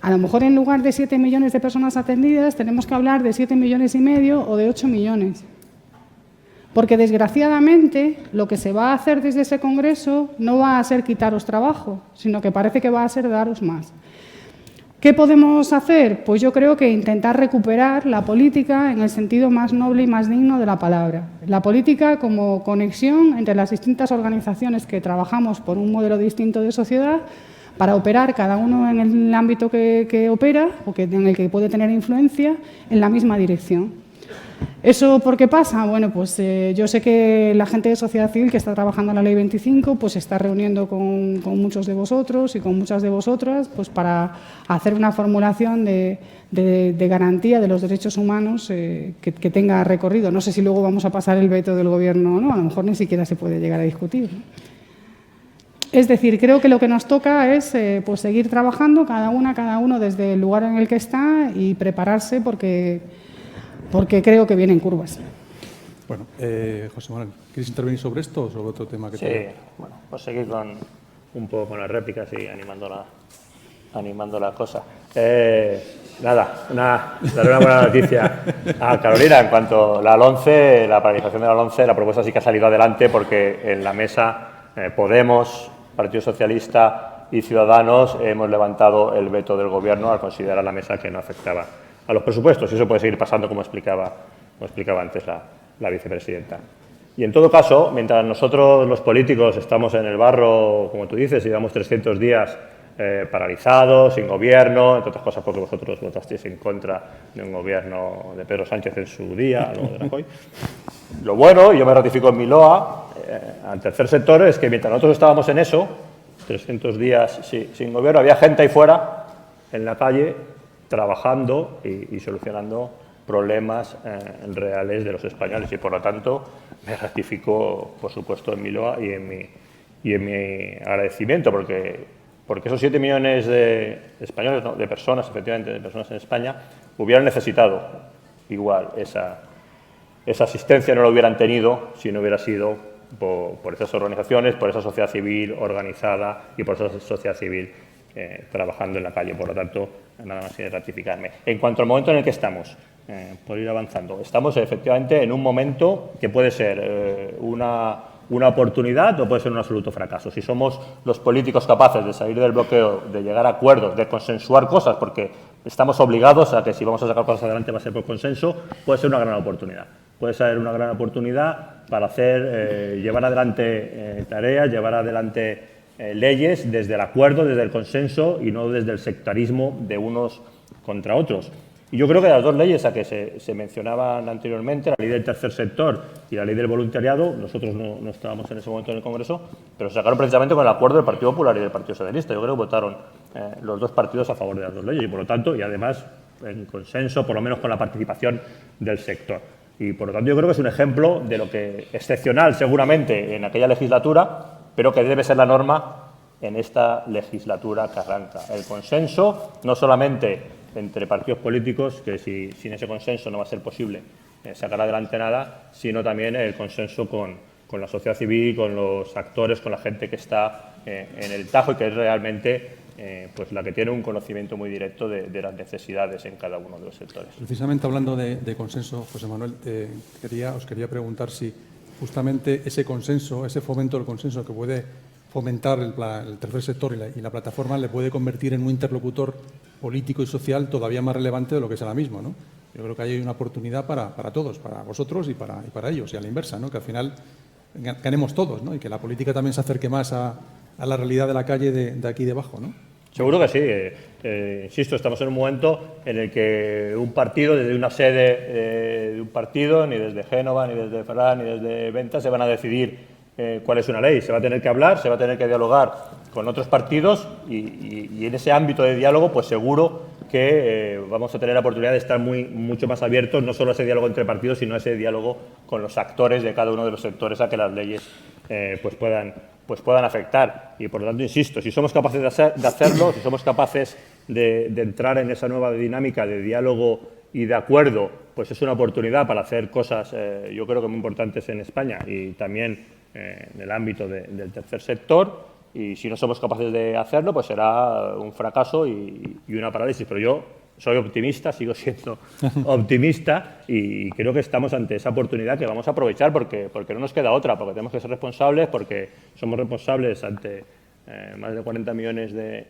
a lo mejor en lugar de 7 millones de personas atendidas tenemos que hablar de 7,5 millones o de 8 millones. Porque desgraciadamente lo que se va a hacer desde ese congreso no va a ser quitaros trabajo, sino que parece que va a ser daros más. ¿Qué podemos hacer? Pues yo creo que intentar recuperar la política en el sentido más noble y más digno de la palabra. La política como conexión entre las distintas organizaciones que trabajamos por un modelo distinto de sociedad para operar cada uno en el ámbito que opera o en el que puede tener influencia en la misma dirección. ¿Eso por qué pasa? Bueno, pues yo sé que la gente de sociedad civil que está trabajando en la Ley 25 pues se está reuniendo con muchos de vosotros y con muchas de vosotras pues para hacer una formulación de garantía de los derechos humanos que tenga recorrido. No sé si luego vamos a pasar el veto del Gobierno o no, a lo mejor ni siquiera se puede llegar a discutir, ¿no? Es decir, creo que lo que nos toca es pues seguir trabajando cada uno desde el lugar en el que está y prepararse porque creo que vienen curvas. Bueno, José Manuel, ¿quieres intervenir sobre esto o sobre otro tema que sí, bueno, pues seguir un poco con las réplicas y animando la cosa. Nada, daré una buena noticia a Carolina en cuanto a la LOMCE, la paralización de la LOMCE, la propuesta sí que ha salido adelante porque en la mesa Podemos, Partido Socialista y Ciudadanos hemos levantado el veto del Gobierno al considerar la mesa que no afectaba a los presupuestos, y eso puede seguir pasando, como explicaba antes la vicepresidenta. Y en todo caso, mientras nosotros los políticos estamos en el barro, como tú dices, llevamos 300 días paralizados, sin gobierno, entre otras cosas porque vosotros votasteis en contra de un gobierno de Pedro Sánchez en su día, luego de Rajoy. Lo bueno, y yo me ratifico en mi loa, al tercer sector, es que mientras nosotros estábamos en eso, 300 días sin gobierno, había gente ahí fuera, en la calle, trabajando y solucionando problemas reales de los españoles, y por lo tanto me ratifico, por supuesto, en mi loa y en mi agradecimiento, porque esos 7 millones de españoles, no, de personas, efectivamente, de personas en España, hubieran necesitado igual esa asistencia, no la hubieran tenido si no hubiera sido por esas organizaciones, por esa sociedad civil organizada y por esa sociedad civil trabajando en la calle. Por lo tanto, nada más que ratificarme. En cuanto al momento en el que estamos, por ir avanzando, estamos efectivamente en un momento que puede ser una oportunidad o puede ser un absoluto fracaso. Si somos los políticos capaces de salir del bloqueo, de llegar a acuerdos, de consensuar cosas, porque estamos obligados a que si vamos a sacar cosas adelante va a ser por consenso, puede ser una gran oportunidad. Puede ser una gran oportunidad para llevar adelante tareas, llevar adelante leyes desde el acuerdo, desde el consenso y no desde el sectarismo de unos contra otros. Y yo creo que las dos leyes a que se mencionaban anteriormente, la ley del tercer sector y la ley del voluntariado, nosotros no estábamos en ese momento en el Congreso, pero se sacaron precisamente con el acuerdo del Partido Popular y del Partido Socialista. Yo creo que votaron los dos partidos a favor de las dos leyes y, por lo tanto, y además en consenso, por lo menos con la participación del sector. Y, por lo tanto, yo creo que es un ejemplo de lo que excepcional, seguramente, en aquella legislatura, pero que debe ser la norma en esta legislatura que arranca. El consenso, no solamente entre partidos políticos, que sin ese consenso no va a ser posible sacar adelante nada, sino también el consenso con la sociedad civil, con los actores, con la gente que está en el tajo y que es realmente pues la que tiene un conocimiento muy directo de las necesidades en cada uno de los sectores. Precisamente hablando de consenso, José Manuel, os quería preguntar si justamente ese consenso, ese fomento del consenso que puede fomentar el tercer sector y la plataforma le puede convertir en un interlocutor político y social todavía más relevante de lo que es ahora mismo, ¿no? Yo creo que hay una oportunidad para todos, para vosotros y para ellos, y a la inversa, ¿no? Que al final ganemos todos, ¿no? Y que la política también se acerque más a la realidad de la calle de aquí debajo, ¿no? Seguro que sí. Insisto, estamos en un momento en el que un partido, desde una sede de un partido, ni desde Génova, ni desde Ferran, ni desde Venta, se van a decidir cuál es una ley. Se va a tener que hablar, se va a tener que dialogar con otros partidos y en ese ámbito de diálogo, pues seguro que vamos a tener la oportunidad de estar mucho más abiertos, no solo a ese diálogo entre partidos, sino a ese diálogo con los actores de cada uno de los sectores a que las leyes pues puedan afectar. Y por lo tanto, insisto, si somos capaces de hacerlo, si somos capaces de entrar en esa nueva dinámica de diálogo y de acuerdo, pues es una oportunidad para hacer cosas, yo creo que muy importantes en España y también en el ámbito del tercer sector. y si no somos capaces de hacerlo, pues será un fracaso y una parálisis. Pero yo soy optimista, sigo siendo optimista y creo que estamos ante esa oportunidad que vamos a aprovechar porque no nos queda otra, porque tenemos que ser responsables, porque somos responsables ante más de 40 millones de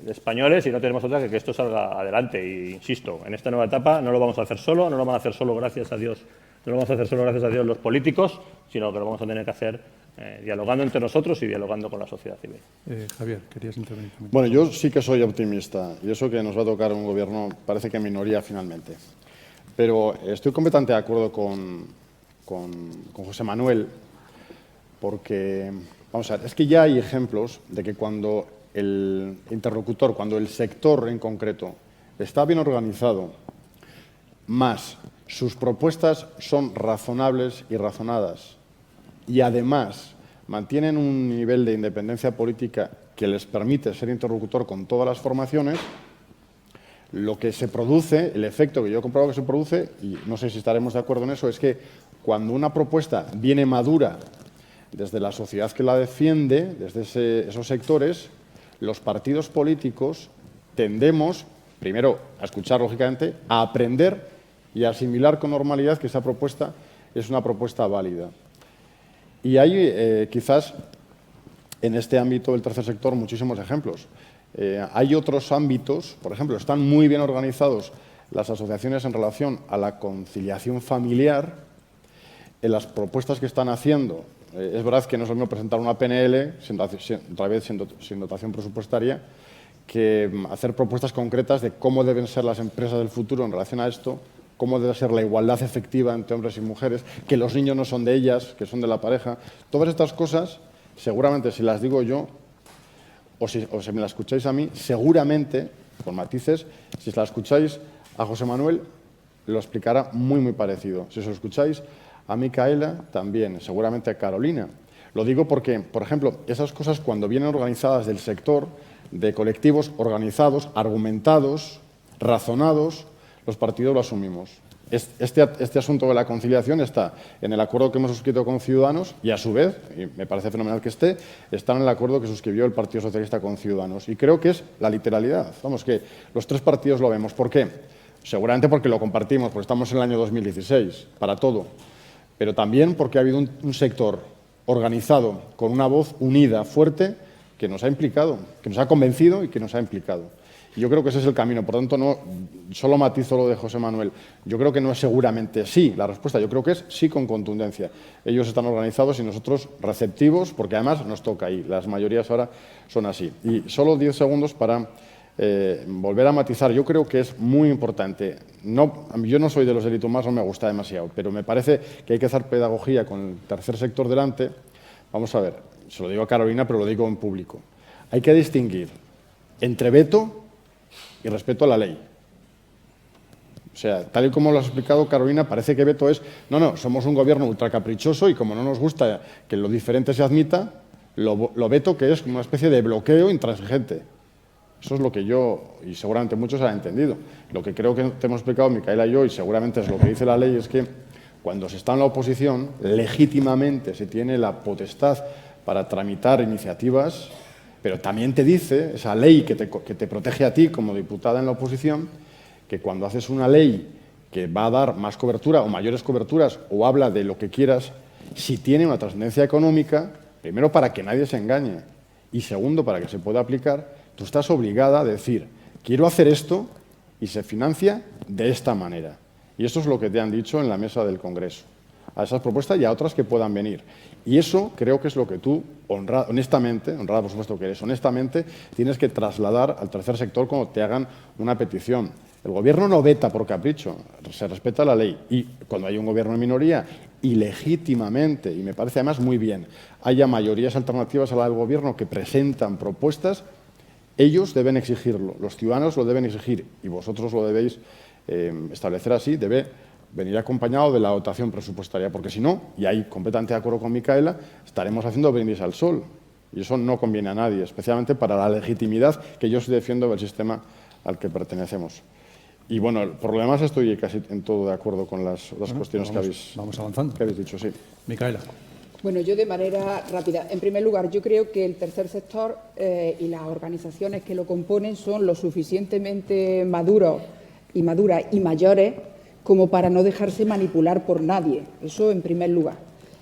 españoles y no tenemos otra que esto salga adelante. Y insisto, en esta nueva etapa no lo vamos a hacer solo, no lo van a hacer solo gracias a Dios, no lo vamos a hacer solo gracias a Dios los políticos, sino que lo vamos a tener que hacer dialogando entre nosotros y dialogando con la sociedad civil. Javier, querías intervenir también. Bueno, yo sí que soy optimista y eso que nos va a tocar un gobierno parece que en minoría finalmente. Pero estoy completamente de acuerdo con José Manuel porque, vamos a ver, es que ya hay ejemplos de que cuando el interlocutor, cuando el sector en concreto está bien organizado, más sus propuestas son razonables y razonadas, y además mantienen un nivel de independencia política que les permite ser interlocutor con todas las formaciones, lo que se produce, el efecto que yo he comprobado que se produce, y no sé si estaremos de acuerdo en eso, es que cuando una propuesta viene madura desde la sociedad que la defiende, desde esos sectores, los partidos políticos tendemos, primero, a escuchar, lógicamente, a aprender y a asimilar con normalidad que esa propuesta es una propuesta válida. Y hay quizás en este ámbito del tercer sector muchísimos ejemplos. Hay otros ámbitos, por ejemplo, están muy bien organizados las asociaciones en relación a la conciliación familiar, en las propuestas que están haciendo. Es verdad que no es lo mismo presentar una PNL, otra vez sin dotación presupuestaria, que hacer propuestas concretas de cómo deben ser las empresas del futuro en relación a esto, cómo debe ser la igualdad efectiva entre hombres y mujeres, que los niños no son de ellas, que son de la pareja. Todas estas cosas, seguramente si las digo yo, o si me las escucháis a mí, seguramente, con matices, si se las escucháis a José Manuel, lo explicará muy, muy parecido. Si os lo escucháis a Micaela, también, seguramente a Carolina. Lo digo porque, por ejemplo, esas cosas cuando vienen organizadas del sector, de colectivos organizados, argumentados, razonados, los partidos lo asumimos. Este asunto de la conciliación está en el acuerdo que hemos suscrito con Ciudadanos y, a su vez, y me parece fenomenal que está en el acuerdo que suscribió el Partido Socialista con Ciudadanos. Y creo que es la literalidad. Vamos, que los tres partidos lo vemos. ¿Por qué? Seguramente porque lo compartimos, porque estamos en el año 2016, para todo. Pero también porque ha habido un sector organizado, con una voz unida, fuerte, que nos ha implicado, que nos ha convencido y que nos ha implicado. Y yo creo que ese es el camino. Por tanto, no solo matizo lo de José Manuel. Yo creo que no es seguramente sí la respuesta. Yo creo que es sí con contundencia. Ellos están organizados y nosotros receptivos, porque además nos toca y las mayorías ahora son así. Y solo 10 segundos para volver a matizar. Yo creo que es muy importante. Yo no soy de los delitos más, no me gusta demasiado, pero me parece que hay que hacer pedagogía con el tercer sector delante. Vamos a ver, se lo digo a Carolina, pero lo digo en público. Hay que distinguir entre veto y respeto a la ley. O sea, tal y como lo has explicado, Carolina, parece que veto es, no, somos un gobierno ultracaprichoso y como no nos gusta que lo diferente se admita, lo veto que es como una especie de bloqueo intransigente. Eso es lo que yo, y seguramente muchos han entendido. Lo que creo que te hemos explicado, Micaela y yo, y seguramente es lo que dice la ley, es que cuando se está en la oposición, legítimamente se tiene la potestad para tramitar iniciativas, pero también te dice, esa ley que te protege a ti como diputada en la oposición, que cuando haces una ley que va a dar más cobertura o mayores coberturas o habla de lo que quieras, si tiene una trascendencia económica, primero para que nadie se engañe y segundo para que se pueda aplicar, tú estás obligada a decir, quiero hacer esto y se financia de esta manera. Y eso es lo que te han dicho en la mesa del Congreso, a esas propuestas y a otras que puedan venir. Y eso creo que es lo que tú, honestamente, honrada por supuesto que eres, honestamente, tienes que trasladar al tercer sector cuando te hagan una petición. El Gobierno no veta por capricho, se respeta la ley. Y cuando hay un Gobierno en minoría, y legítimamente, y me parece además muy bien, haya mayorías alternativas a la del Gobierno que presentan propuestas, ellos deben exigirlo, los ciudadanos lo deben exigir y vosotros lo debéis establecer así, debe venir acompañado de la dotación presupuestaria, porque si no, y ahí completamente de acuerdo con Micaela, estaremos haciendo brindis al sol y eso no conviene a nadie, especialmente para la legitimidad que yo estoy defiendo del sistema al que pertenecemos. Y bueno, por lo demás estoy casi en todo de acuerdo con las cuestiones que habéis Vamos avanzando. Que habéis dicho, sí. Micaela. Bueno, yo de manera rápida. En primer lugar, yo creo que el tercer sector y las organizaciones que lo componen son lo suficientemente maduras y mayores como para no dejarse manipular por nadie. Eso en primer lugar.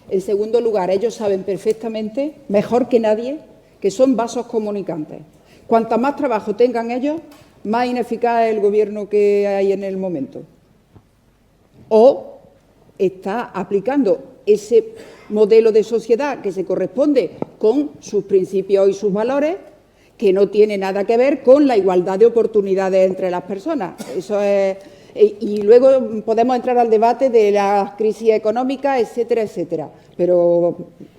En segundo lugar, ellos saben perfectamente, mejor que nadie, que son vasos comunicantes. Cuanta más trabajo tengan ellos, más ineficaz es el gobierno que hay en el momento. O está aplicando ese modelo de sociedad que se corresponde con sus principios y sus valores, que no tiene nada que ver con la igualdad de oportunidades entre las personas. Eso es, y luego podemos entrar al debate de las crisis económicas, etcétera, etcétera. Pero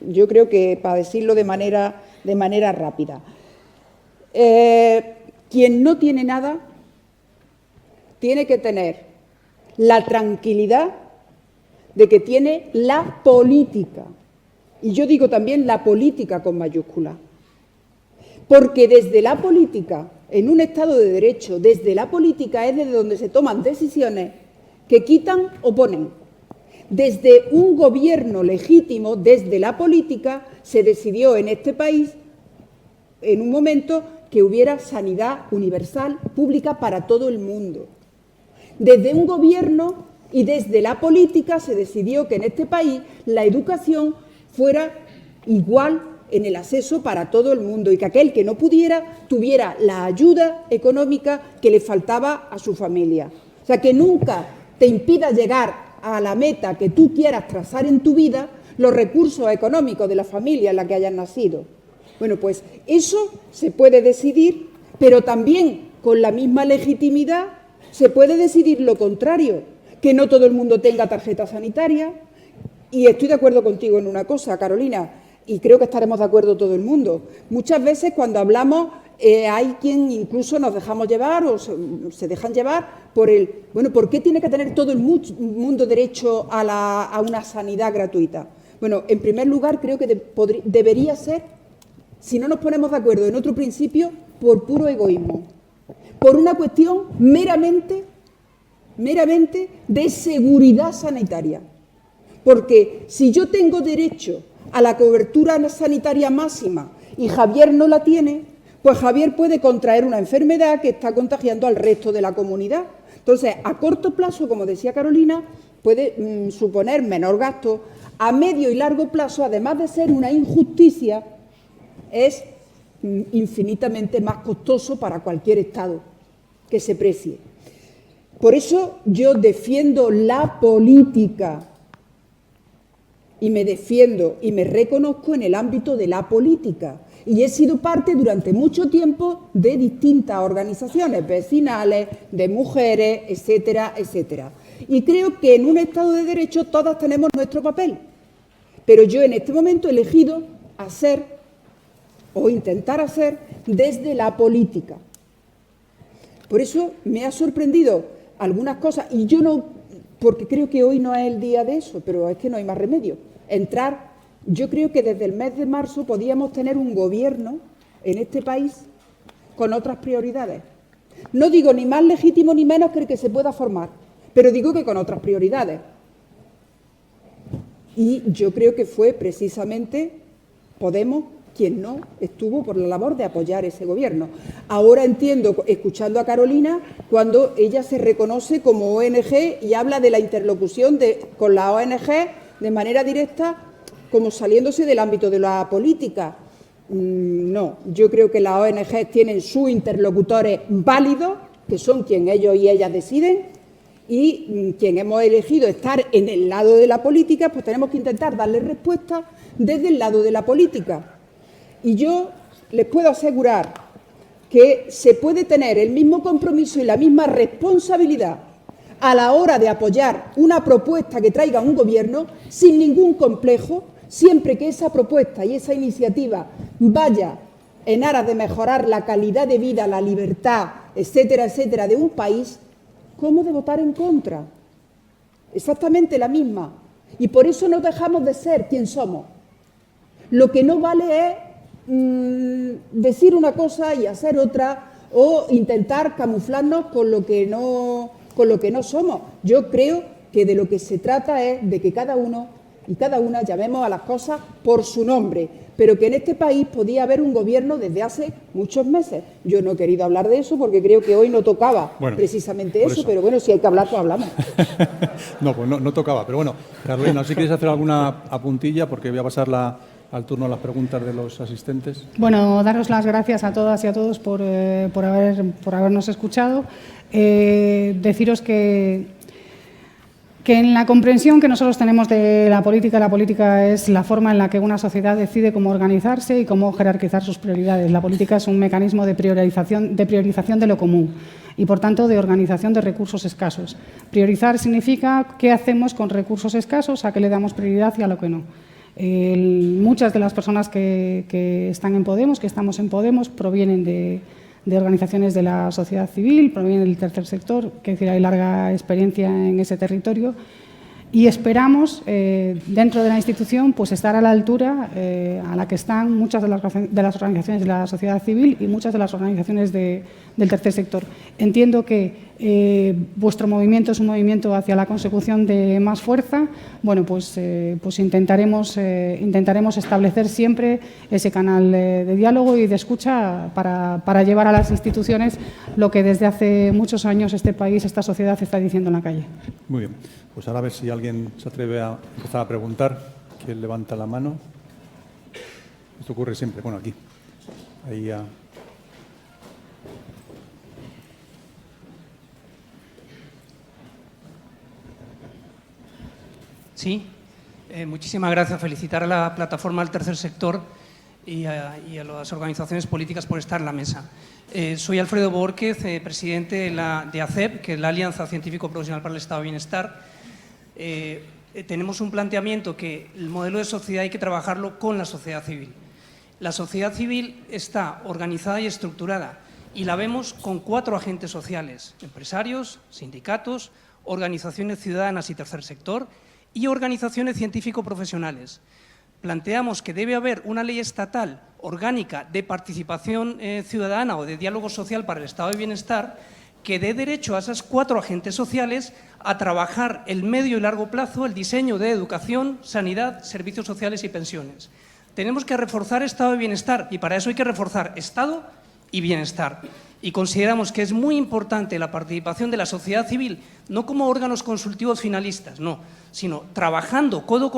yo creo que, para decirlo de manera rápida, quien no tiene nada tiene que tener la tranquilidad de que tiene la política. Y yo digo también la política con mayúscula. Porque desde la política, en un Estado de Derecho, desde la política es desde donde se toman decisiones que quitan o ponen. Desde un gobierno legítimo, desde la política, se decidió en este país, en un momento, que hubiera sanidad universal, pública para todo el mundo. Desde un gobierno y desde la política se decidió que en este país la educación fuera igual en el acceso para todo el mundo y que aquel que no pudiera tuviera la ayuda económica que le faltaba a su familia. O sea, que nunca te impida llegar a la meta que tú quieras trazar en tu vida los recursos económicos de la familia en la que hayas nacido. Bueno, pues eso se puede decidir, pero también con la misma legitimidad se puede decidir lo contrario, que no todo el mundo tenga tarjeta sanitaria. Y estoy de acuerdo contigo en una cosa, Carolina, y creo que estaremos de acuerdo todo el mundo. Muchas veces cuando hablamos hay quien incluso nos dejamos llevar o se dejan llevar por el, bueno, ¿por qué tiene que tener todo el mundo derecho a una sanidad gratuita? Bueno, en primer lugar creo que debería ser, si no nos ponemos de acuerdo en otro principio, por puro egoísmo, por una cuestión meramente de seguridad sanitaria. Porque si yo tengo derecho a la cobertura sanitaria máxima y Javier no la tiene, pues Javier puede contraer una enfermedad que está contagiando al resto de la comunidad. Entonces, a corto plazo, como decía Carolina, puede suponer menor gasto. A medio y largo plazo, además de ser una injusticia, es infinitamente más costoso para cualquier Estado que se precie. Por eso yo defiendo la política y me defiendo y me reconozco en el ámbito de la política. Y he sido parte durante mucho tiempo de distintas organizaciones vecinales, de mujeres, etcétera, etcétera. Y creo que en un Estado de Derecho todas tenemos nuestro papel. Pero yo en este momento he elegido hacer o intentar hacer desde la política. Por eso me ha sorprendido algunas cosas, y yo no, porque creo que hoy no es el día de eso, pero es que no hay más remedio. Yo creo que desde el mes de marzo podíamos tener un gobierno en este país con otras prioridades. No digo ni más legítimo ni menos que el que se pueda formar, pero digo que con otras prioridades. Y yo creo que fue precisamente Podemos quien no estuvo por la labor de apoyar ese gobierno. Ahora entiendo, escuchando a Carolina, cuando ella se reconoce como ONG y habla de la interlocución con la ONG de manera directa, como saliéndose del ámbito de la política. No, yo creo que las ONG tienen sus interlocutores válidos, que son quien ellos y ellas deciden, y quien hemos elegido estar en el lado de la política, pues tenemos que intentar darle respuesta desde el lado de la política. Y yo les puedo asegurar que se puede tener el mismo compromiso y la misma responsabilidad a la hora de apoyar una propuesta que traiga un gobierno sin ningún complejo, siempre que esa propuesta y esa iniciativa vaya en aras de mejorar la calidad de vida, la libertad, etcétera, etcétera, de un país, como de votar en contra. Exactamente la misma. Y por eso no dejamos de ser quien somos. Lo que no vale es decir una cosa y hacer otra, o intentar camuflarnos con lo que no somos. Yo creo que de lo que se trata es de que cada uno y cada una llamemos a las cosas por su nombre, pero que en este país podía haber un gobierno desde hace muchos meses. Yo no he querido hablar de eso porque creo que hoy no tocaba precisamente eso, pero bueno, si hay que hablar, pues hablamos. No, pues no tocaba, pero bueno, Carolina, no sé si quieres hacer alguna apuntilla, porque voy a pasar al turno a las preguntas de los asistentes. Bueno, daros las gracias a todas y a todos por habernos escuchado. Deciros que en la comprensión que nosotros tenemos de la política es la forma en la que una sociedad decide cómo organizarse y cómo jerarquizar sus prioridades. La política es un mecanismo de priorización de lo común y, por tanto, de organización de recursos escasos. Priorizar significa qué hacemos con recursos escasos, a qué le damos prioridad y a lo que no. Muchas de las personas que están en Podemos, que estamos en Podemos, provienen de organizaciones de la sociedad civil, provienen del tercer sector, que decir, hay larga experiencia en ese territorio, y esperamos, dentro de la institución, pues estar a la altura a la que están muchas de las organizaciones de la sociedad civil y muchas de las organizaciones del tercer sector. Entiendo que vuestro movimiento es un movimiento hacia la consecución de más fuerza. Bueno, pues intentaremos establecer siempre ese canal de diálogo y de escucha para llevar a las instituciones lo que desde hace muchos años este país, esta sociedad está diciendo en la calle. Muy bien. Pues ahora a ver si alguien se atreve a empezar a preguntar. ¿Quién levanta la mano? Esto ocurre siempre. Bueno, aquí. Ahí ya. Sí, muchísimas gracias. Felicitar a la plataforma del tercer sector y a las organizaciones políticas por estar en la mesa. Soy Alfredo Bórquez, presidente de ACEP, que es la Alianza Científico Profesional para el Estado de Bienestar. Tenemos un planteamiento que el modelo de sociedad hay que trabajarlo con la sociedad civil. La sociedad civil está organizada y estructurada y la vemos con 4 agentes sociales: empresarios, sindicatos, organizaciones ciudadanas y tercer sector y organizaciones científico-profesionales. Planteamos que debe haber una ley estatal orgánica de participación ciudadana o de diálogo social para el estado de bienestar que dé derecho a esas 4 agentes sociales a trabajar el medio y largo plazo el diseño de educación, sanidad, servicios sociales y pensiones. Tenemos que reforzar estado de bienestar y para eso hay que reforzar Estado y bienestar. Y consideramos que es muy importante la participación de la sociedad civil, no como órganos consultivos finalistas, no, sino trabajando codo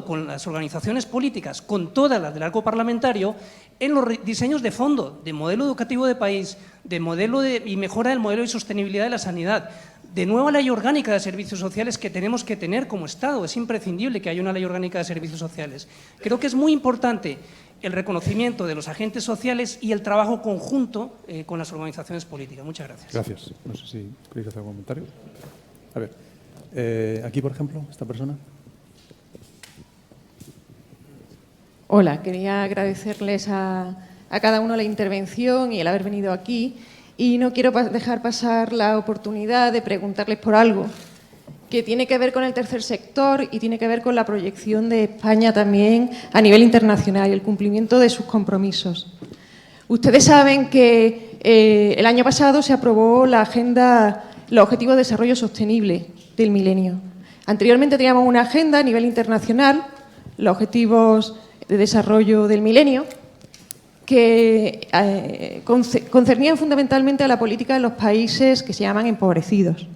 con las organizaciones políticas, con todas las del arco parlamentario, en los diseños de fondo, de modelo educativo de país, de modelo y mejora del modelo y sostenibilidad de la sanidad, de nueva ley orgánica de servicios sociales que tenemos que tener como Estado. Es imprescindible que haya una ley orgánica de servicios sociales. Creo que es muy importante el reconocimiento de los agentes sociales y el trabajo conjunto con las organizaciones políticas. Muchas gracias. Gracias. No sé si queréis hacer algún comentario. A ver, aquí, por ejemplo, esta persona. Hola, quería agradecerles a cada uno la intervención y el haber venido aquí. Y no quiero dejar pasar la oportunidad de preguntarles por algo que tiene que ver con el tercer sector y tiene que ver con la proyección de España también a nivel internacional y el cumplimiento de sus compromisos. Ustedes saben que el año pasado se aprobó la Agenda, los Objetivos de Desarrollo Sostenible del Milenio. Anteriormente teníamos una agenda a nivel internacional, los Objetivos de Desarrollo del Milenio, que concernían fundamentalmente a la política de los países que se llaman empobrecidos.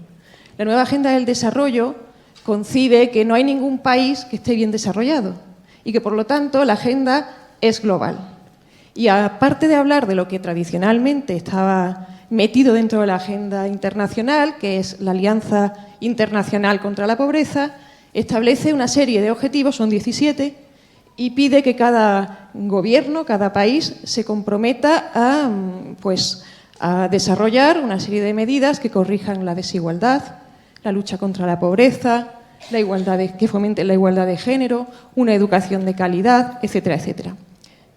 La nueva Agenda del Desarrollo concibe que no hay ningún país que esté bien desarrollado y que, por lo tanto, la agenda es global. Y aparte de hablar de lo que tradicionalmente estaba metido dentro de la agenda internacional, que es la Alianza Internacional contra la Pobreza, establece una serie de objetivos, son 17, y pide que cada gobierno, cada país, se comprometa a desarrollar una serie de medidas que corrijan la desigualdad, la lucha contra la pobreza, que fomenten la igualdad de género, una educación de calidad, etcétera, etcétera.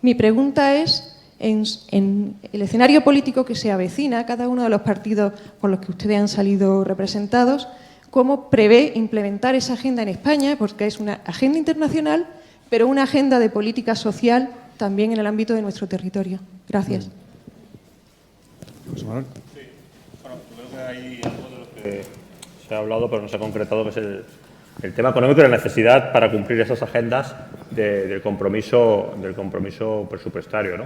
Mi pregunta es, en el escenario político que se avecina, cada uno de los partidos por los que ustedes han salido representados, ¿cómo prevé implementar esa agenda en España? Porque es una agenda internacional, pero una agenda de política social también en el ámbito de nuestro territorio. Gracias. José Manuel. Sí, bueno, yo creo que hay algo de lo que se ha hablado, pero no se ha concretado, que es el tema económico y la necesidad para cumplir esas agendas del compromiso presupuestario, ¿no?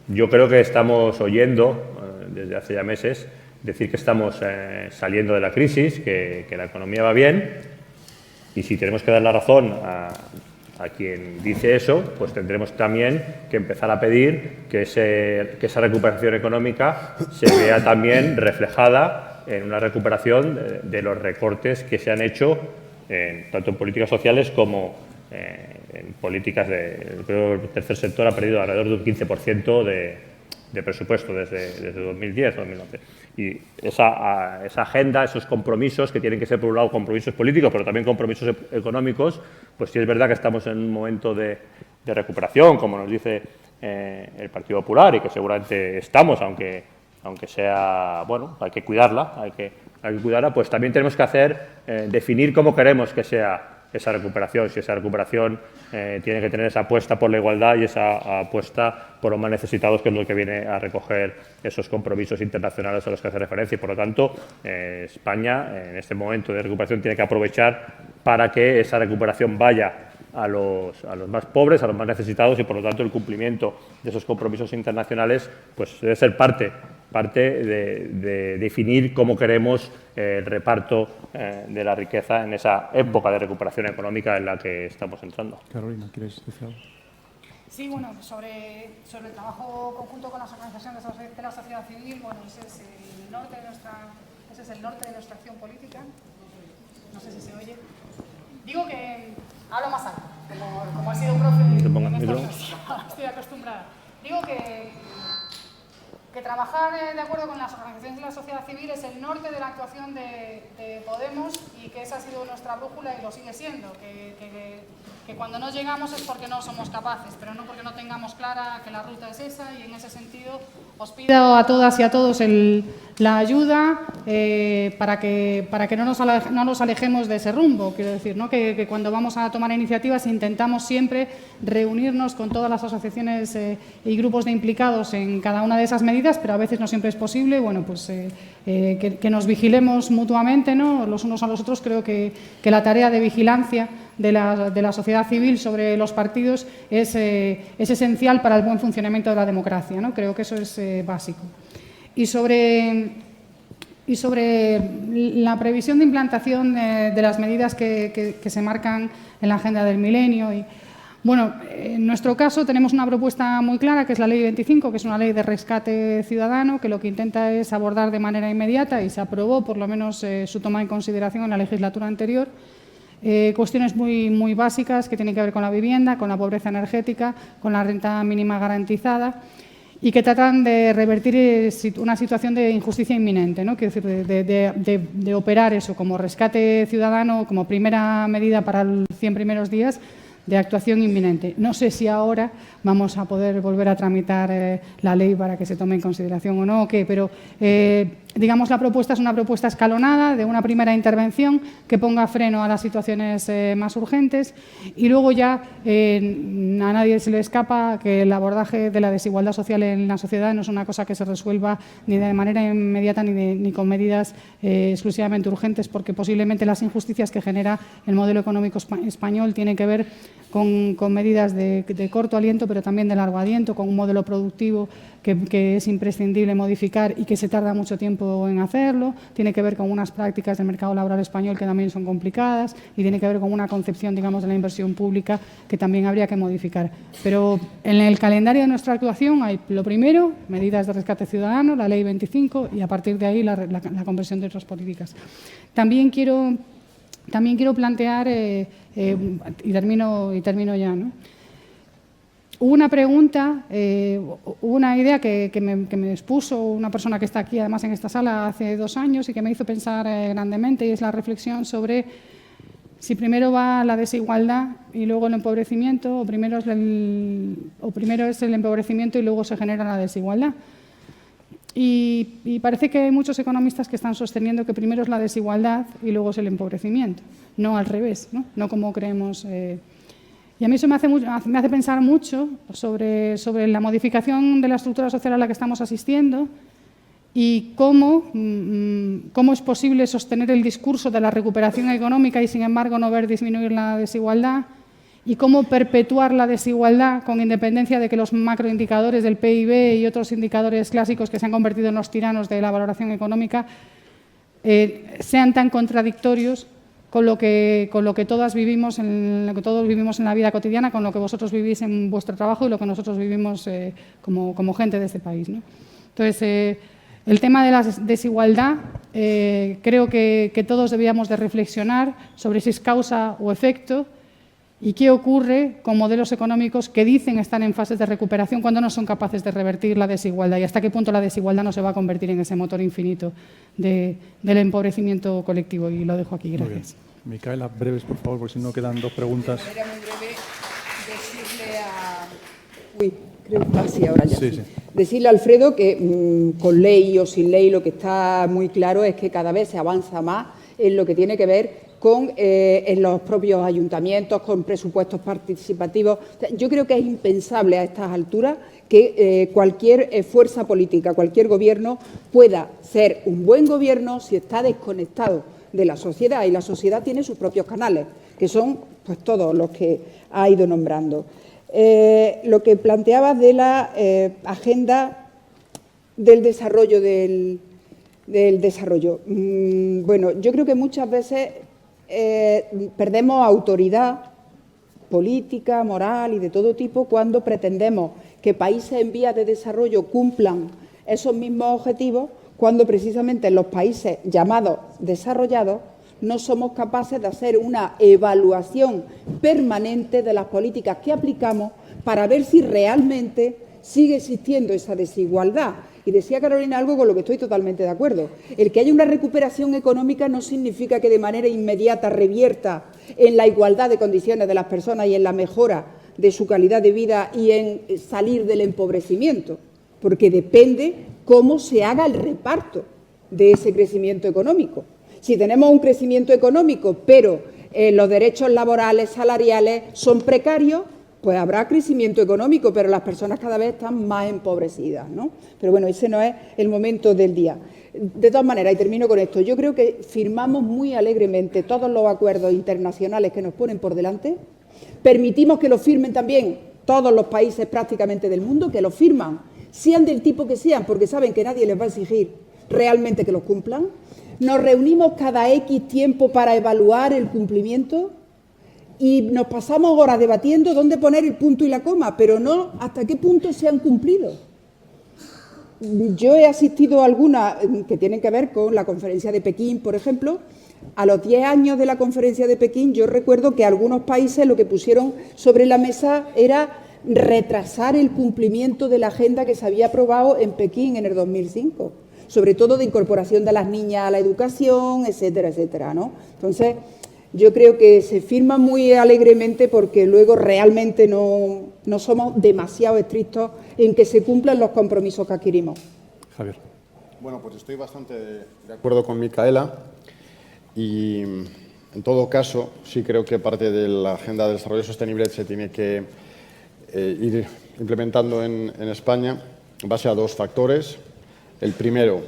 Yo creo que estamos oyendo desde hace ya meses decir que estamos saliendo de la crisis, que la economía va bien, y si tenemos que dar la razón a quien dice eso, pues tendremos también que empezar a pedir que esa recuperación económica se vea también reflejada en una recuperación de los recortes que se han hecho tanto en políticas sociales como en políticas creo que el tercer sector ha perdido alrededor de un 15% de presupuesto desde 2010 2011. Y esa agenda, esos compromisos que tienen que ser, por un lado, compromisos políticos, pero también compromisos económicos, pues sí es verdad que estamos en un momento de recuperación, como nos dice el Partido Popular, y que seguramente estamos, aunque sea, bueno, hay que cuidarla, hay que cuidarla, pues también tenemos que definir cómo queremos que sea esa recuperación, si esa recuperación tiene que tener esa apuesta por la igualdad y esa apuesta por los más necesitados, que es lo que viene a recoger esos compromisos internacionales a los que hace referencia. Y, por lo tanto, España, en este momento de recuperación, tiene que aprovechar para que esa recuperación vaya a los más pobres, a los más necesitados, y, por lo tanto, el cumplimiento de esos compromisos internacionales pues debe ser parte de definir cómo queremos el reparto de la riqueza en esa época de recuperación económica en la que estamos entrando. Carolina, ¿quieres decir algo? Sí, bueno, sobre el trabajo conjunto con las organizaciones de la sociedad civil, bueno, ese es el norte de nuestra acción política. No sé si se oye. Digo que hablo más alto, como ha sido profe en esta universidad, estoy acostumbrada. Digo que trabajar de acuerdo con las organizaciones de la sociedad civil es el norte de la actuación de Podemos, y que esa ha sido nuestra brújula y lo sigue siendo, que cuando no llegamos es porque no somos capaces, pero no porque no tengamos clara que la ruta es esa, y en ese sentido os pido a todas y a todos la ayuda para que no nos alejemos de ese rumbo. Quiero decir, ¿no? que cuando vamos a tomar iniciativas intentamos siempre reunirnos con todas las asociaciones y grupos de implicados en cada una de esas medidas, pero a veces no siempre es posible. Bueno, pues que nos vigilemos mutuamente, ¿no? Los unos a los otros. Creo que la tarea de vigilancia de la sociedad civil sobre los partidos es esencial para el buen funcionamiento de la democracia, ¿no? Creo que eso es básico. Y sobre la previsión de implantación de las medidas que se marcan en la Agenda del Milenio. Bueno, en nuestro caso tenemos una propuesta muy clara, que es la Ley 25, que es una ley de rescate ciudadano, que lo que intenta es abordar de manera inmediata, y se aprobó por lo menos su toma en consideración en la legislatura anterior, cuestiones muy básicas que tienen que ver con la vivienda, con la pobreza energética, con la renta mínima garantizada, y que tratan de revertir una situación de injusticia inminente, ¿no? Quiero decir, de operar eso como rescate ciudadano, como primera medida para los 100 primeros días de actuación inminente. No sé si ahora vamos a poder volver a tramitar la ley para que se tome en consideración o no, pero digamos, la propuesta es una propuesta escalonada de una primera intervención que ponga freno a las situaciones más urgentes, y luego ya a nadie se le escapa que el abordaje de la desigualdad social en la sociedad no es una cosa que se resuelva ni de manera inmediata ni con medidas exclusivamente urgentes, porque posiblemente las injusticias que genera el modelo económico español tienen que ver con medidas de corto aliento, pero también de largo aliento, con un modelo productivo que es imprescindible modificar y que se tarda mucho tiempo en hacerlo. Tiene que ver con unas prácticas del mercado laboral español que también son complicadas, y tiene que ver con una concepción, digamos, de la inversión pública que también habría que modificar. Pero en el calendario de nuestra actuación hay, lo primero, medidas de rescate ciudadano, la Ley 25, y a partir de ahí la conversión de otras políticas. También quiero plantear, y termino ya, ¿no? Hubo una pregunta, una idea que me expuso una persona que está aquí, además, en esta sala hace 2 años, y que me hizo pensar grandemente, y es la reflexión sobre si primero va la desigualdad y luego el empobrecimiento, o primero es el empobrecimiento y luego se genera la desigualdad. Y parece que hay muchos economistas que están sosteniendo que primero es la desigualdad y luego es el empobrecimiento, no al revés, no como creemos. Y a mí eso me hace pensar mucho sobre la modificación de la estructura social a la que estamos asistiendo, y cómo es posible sostener el discurso de la recuperación económica y, sin embargo, no ver disminuir la desigualdad, y cómo perpetuar la desigualdad con independencia de que los macroindicadores del PIB y otros indicadores clásicos que se han convertido en los tiranos de la valoración económica sean tan contradictorios con lo que todos vivimos en la vida cotidiana, con lo que vosotros vivís en vuestro trabajo y lo que nosotros vivimos como gente de este país, ¿no? Entonces, el tema de la desigualdad, creo que todos debíamos de reflexionar sobre si es causa o efecto y qué ocurre con modelos económicos que dicen estar en fases de recuperación cuando no son capaces de revertir la desigualdad, y hasta qué punto la desigualdad no se va a convertir en ese motor infinito del empobrecimiento colectivo. Y lo dejo aquí. Gracias. Micaela, breves, por favor, porque si no quedan 2 preguntas. Era muy breve decirle a... Uy, creo que así ahora ya. Sí. Decirle a Alfredo que con ley o sin ley lo que está muy claro es que cada vez se avanza más en lo que tiene que ver con en los propios ayuntamientos, con presupuestos participativos. O sea, yo creo que es impensable a estas alturas que cualquier fuerza política, cualquier gobierno pueda ser un buen gobierno si está desconectado de la sociedad, y la sociedad tiene sus propios canales, que son pues todos los que ha ido nombrando. Lo que planteabas de la agenda del desarrollo del desarrollo. Bueno, yo creo que muchas veces perdemos autoridad política, moral y de todo tipo cuando pretendemos que países en vías de desarrollo cumplan esos mismos objetivos, cuando precisamente en los países llamados desarrollados no somos capaces de hacer una evaluación permanente de las políticas que aplicamos para ver si realmente sigue existiendo esa desigualdad. Y decía Carolina algo con lo que estoy totalmente de acuerdo. El que haya una recuperación económica no significa que de manera inmediata revierta en la igualdad de condiciones de las personas y en la mejora de su calidad de vida y en salir del empobrecimiento, porque depende cómo se haga el reparto de ese crecimiento económico. Si tenemos un crecimiento económico, pero los derechos laborales, salariales son precarios, pues habrá crecimiento económico, pero las personas cada vez están más empobrecidas, ¿no? Pero bueno, ese no es el momento del día. De todas maneras, y termino con esto, yo creo que firmamos muy alegremente todos los acuerdos internacionales que nos ponen por delante, permitimos que los firmen también todos los países prácticamente del mundo, que los firman, sean del tipo que sean, porque saben que nadie les va a exigir realmente que los cumplan. Nos reunimos cada X tiempo para evaluar el cumplimiento y nos pasamos horas debatiendo dónde poner el punto y la coma, pero no hasta qué punto se han cumplido. Yo he asistido a algunas que tienen que ver con la conferencia de Pekín, por ejemplo. A los 10 años de la conferencia de Pekín, yo recuerdo que algunos países lo que pusieron sobre la mesa era retrasar el cumplimiento de la agenda que se había aprobado en Pekín en el 2005, sobre todo de incorporación de las niñas a la educación, etcétera, etcétera, ¿no? Entonces, yo creo que se firma muy alegremente porque luego realmente no somos demasiado estrictos en que se cumplan los compromisos que adquirimos. Javier. Bueno, pues estoy bastante de acuerdo con Micaela y, en todo caso, sí creo que parte de la Agenda de Desarrollo Sostenible se tiene que ir implementando en España en base a 2 factores. El primero,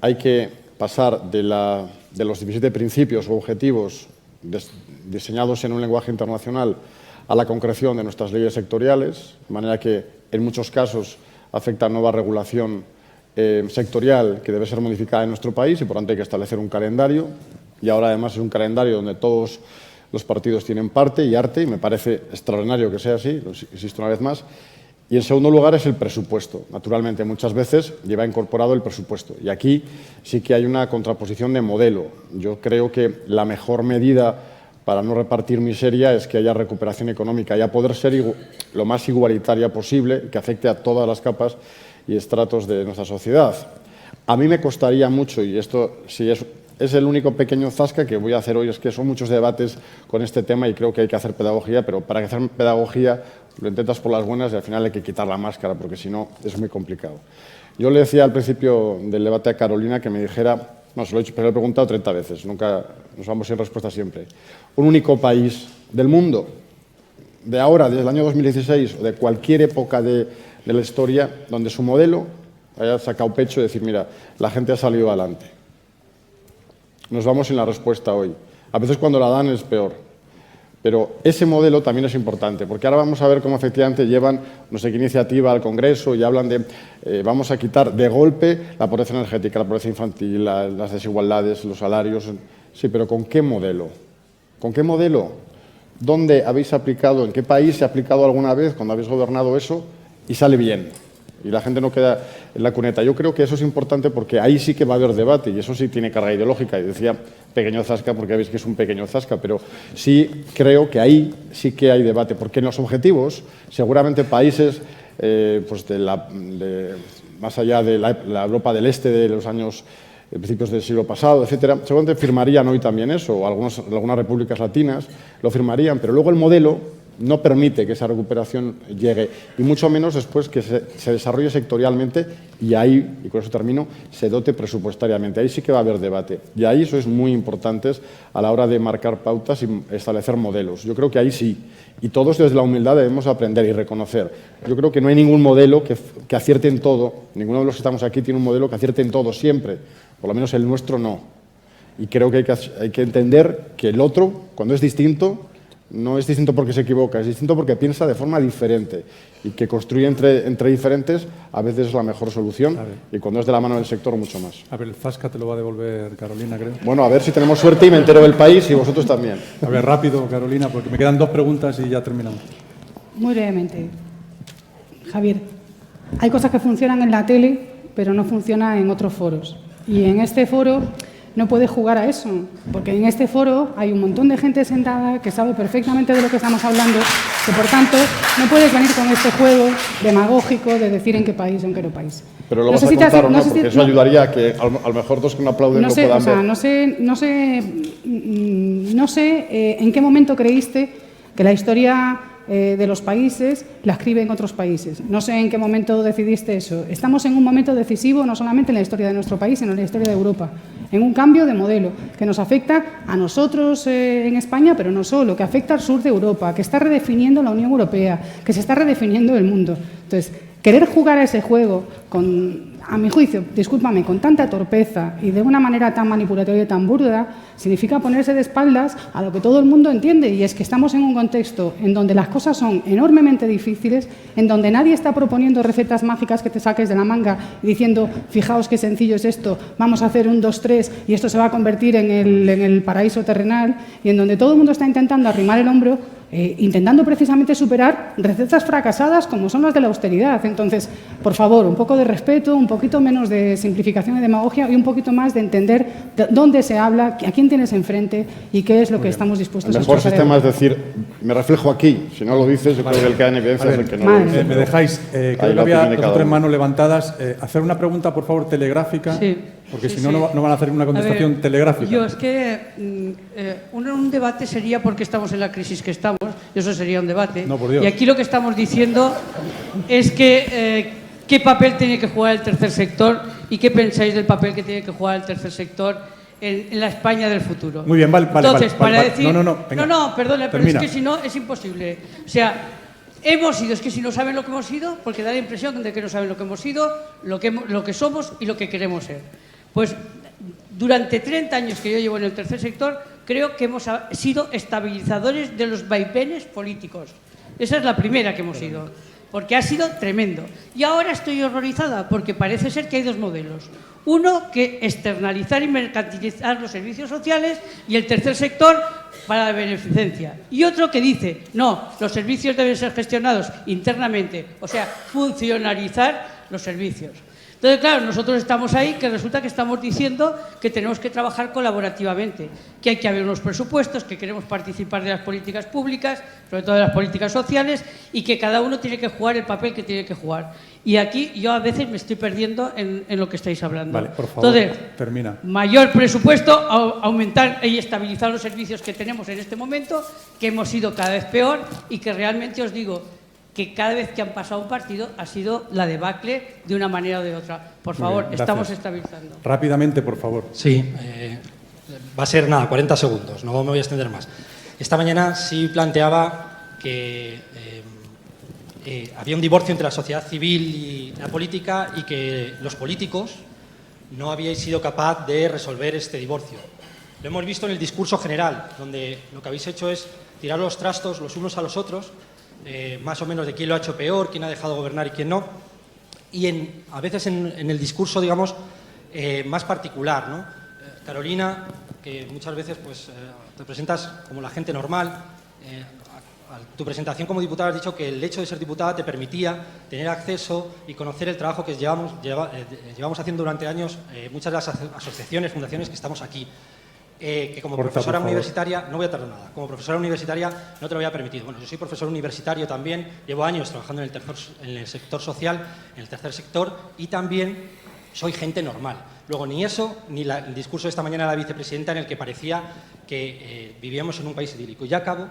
hay que pasar de los 17 principios o objetivos diseñados en un lenguaje internacional a la concreción de nuestras leyes sectoriales, de manera que en muchos casos afecta a nueva regulación sectorial que debe ser modificada en nuestro país y por tanto hay que establecer un calendario, y ahora además es un calendario donde todos los partidos tienen parte y arte, y me parece extraordinario que sea así, insisto una vez más. Y en segundo lugar es el presupuesto. Naturalmente, muchas veces lleva incorporado el presupuesto. Y aquí sí que hay una contraposición de modelo. Yo creo que la mejor medida para no repartir miseria es que haya recuperación económica y a poder ser lo más igualitaria posible, que afecte a todas las capas y estratos de nuestra sociedad. A mí me costaría mucho, y esto sí es el único pequeño zasca que voy a hacer hoy, es que son muchos debates con este tema y creo que hay que hacer pedagogía, pero para hacer pedagogía lo intentas por las buenas y al final hay que quitar la máscara, porque si no es muy complicado. Yo le decía al principio del debate a Carolina que me dijera, no, se lo he dicho, pero lo he preguntado 30 veces, nunca nos vamos sin respuesta siempre. Un único país del mundo, de ahora, desde el año 2016 o de cualquier época de la historia, donde su modelo haya sacado pecho y decir, mira, la gente ha salido adelante. Nos vamos sin la respuesta hoy. A veces cuando la dan es peor. Pero ese modelo también es importante, porque ahora vamos a ver cómo efectivamente llevan no sé qué iniciativa al Congreso y hablan de vamos a quitar de golpe la pobreza energética, la pobreza infantil, las desigualdades, los salarios. Sí, pero ¿con qué modelo? ¿Con qué modelo? ¿Dónde habéis aplicado, en qué país se ha aplicado alguna vez cuando habéis gobernado eso y sale bien? Y la gente no queda en la cuneta. Yo creo que eso es importante porque ahí sí que va a haber debate y eso sí tiene carga ideológica. Y decía pequeño zasca porque veis que es un pequeño zasca, pero sí creo que ahí sí que hay debate, porque en los objetivos seguramente países pues más allá de la Europa del Este de los años principios del siglo pasado, etcétera, seguramente firmarían hoy también eso, o algunas repúblicas latinas lo firmarían, pero luego el modelo no permite que esa recuperación llegue, y mucho menos después que se desarrolle sectorialmente y ahí, y con eso termino, se dote presupuestariamente. Ahí sí que va a haber debate y ahí sois muy importantes a la hora de marcar pautas y establecer modelos. Yo creo que ahí sí, y todos desde la humildad debemos aprender y reconocer. Yo creo que no hay ningún modelo que acierte en todo, ninguno de los que estamos aquí tiene un modelo que acierte en todo siempre, por lo menos el nuestro no. Y creo que hay que entender que el otro, cuando es distinto, no es distinto porque se equivoca, es distinto porque piensa de forma diferente y que construye entre diferentes a veces es la mejor solución y cuando es de la mano del sector mucho más. A ver, el zasca te lo va a devolver Carolina, creo. Bueno, a ver si tenemos suerte y me entero del país y vosotros también. A ver, rápido, Carolina, porque me quedan 2 preguntas y ya terminamos. Muy brevemente. Javier, hay cosas que funcionan en la tele, pero no funcionan en otros foros. Y en este foro no puedes jugar a eso, porque en este foro hay un montón de gente sentada que sabe perfectamente de lo que estamos hablando, que por tanto no puedes venir con este juego demagógico de decir en qué país o en qué no país. Pero lo vas a contar o no, porque eso ayudaría a que a lo mejor dos que no aplauden no sé, lo puedan ver. No sé en qué momento creíste que la historia de los países la escriben otros países. No sé en qué momento decidiste eso. Estamos en un momento decisivo no solamente en la historia de nuestro país, sino en la historia de Europa. En un cambio de modelo que nos afecta a nosotros en España, pero no solo, que afecta al sur de Europa, que está redefiniendo la Unión Europea, que se está redefiniendo el mundo. Entonces, querer jugar a ese juego a mi juicio, discúlpame, con tanta torpeza y de una manera tan manipulatoria y tan burda, significa ponerse de espaldas a lo que todo el mundo entiende, y es que estamos en un contexto en donde las cosas son enormemente difíciles, en donde nadie está proponiendo recetas mágicas que te saques de la manga y diciendo, fijaos qué sencillo es esto, vamos a hacer 1, 2, 3 y esto se va a convertir en el paraíso terrenal, y en donde todo el mundo está intentando arrimar el hombro, intentando precisamente superar recetas fracasadas como son las de la austeridad. Entonces, por favor, un poco de respeto, un poquito menos de simplificación y demagogia y un poquito más de entender dónde se habla, a quién tienes enfrente y qué es lo que estamos dispuestos a hacer. El mejor sistema es de decir, me reflejo aquí. Si no lo dices, yo creo que el que da en evidencia es el que no lo dice. Me dejáis, creo que había 2 o 3 manos levantadas. Hacer una pregunta, por favor, telegráfica, sí, porque si no, no van a hacer una contestación telegráfica. Yo es que un debate sería por qué estamos en la crisis que estamos, eso sería un debate. No, por Dios. Y aquí lo que estamos diciendo es que qué papel tiene que jugar el tercer sector y qué pensáis del papel que tiene que jugar el tercer sector en la España del futuro. Muy bien, vale. Entonces, para decir... venga, no, perdona, pero termina. es que si no es imposible. O sea, hemos sido, es que si no saben lo que hemos sido, porque da la impresión de que no saben lo que hemos sido, lo que somos y lo que queremos ser. Pues durante 30 años que yo llevo en el tercer sector, creo que hemos sido estabilizadores de los vaivenes políticos. Esa es la primera que hemos sido, porque ha sido tremendo. Y ahora estoy horrorizada, porque parece ser que hay 2 modelos. Uno, que externalizar y mercantilizar los servicios sociales, y el tercer sector para la beneficencia. Y otro que dice, no, los servicios deben ser gestionados internamente, o sea, funcionalizar los servicios. Entonces, claro, nosotros estamos ahí, que resulta que estamos diciendo que tenemos que trabajar colaborativamente, que hay que haber unos presupuestos, que queremos participar de las políticas públicas, sobre todo de las políticas sociales, y que cada uno tiene que jugar el papel que tiene que jugar. Y aquí yo a veces me estoy perdiendo en lo que estáis hablando. Vale, por favor, entonces, termina. Mayor presupuesto, aumentar y estabilizar los servicios que tenemos en este momento, que hemos ido cada vez peor y que realmente os digo que cada vez que han pasado un partido ha sido la debacle de una manera o de otra. Por favor, bien, estamos estabilizando. Rápidamente, por favor. Sí, va a ser nada, 40 segundos, no me voy a extender más. Esta mañana sí planteaba que había un divorcio entre la sociedad civil y la política y que los políticos no habíais sido capaz de resolver este divorcio. Lo hemos visto en el discurso general, donde lo que habéis hecho es tirar los trastos los unos a los otros, más o menos de quién lo ha hecho peor, quién ha dejado gobernar y quién no, y a veces en el discurso, digamos, más particular, ¿no? Carolina, que muchas veces pues, te presentas como la gente normal, a tu presentación como diputada has dicho que el hecho de ser diputada te permitía tener acceso y conocer el trabajo que llevamos haciendo durante años muchas de las asociaciones, fundaciones que estamos aquí. Que como profesora universitaria, no voy a tardar nada, como profesora universitaria no te lo había permitido. Bueno, yo soy profesor universitario también, llevo años trabajando en el sector social, en el tercer sector, y también soy gente normal. Luego, ni eso, ni el discurso de esta mañana de la vicepresidenta en el que parecía que vivíamos en un país idílico. Y acabo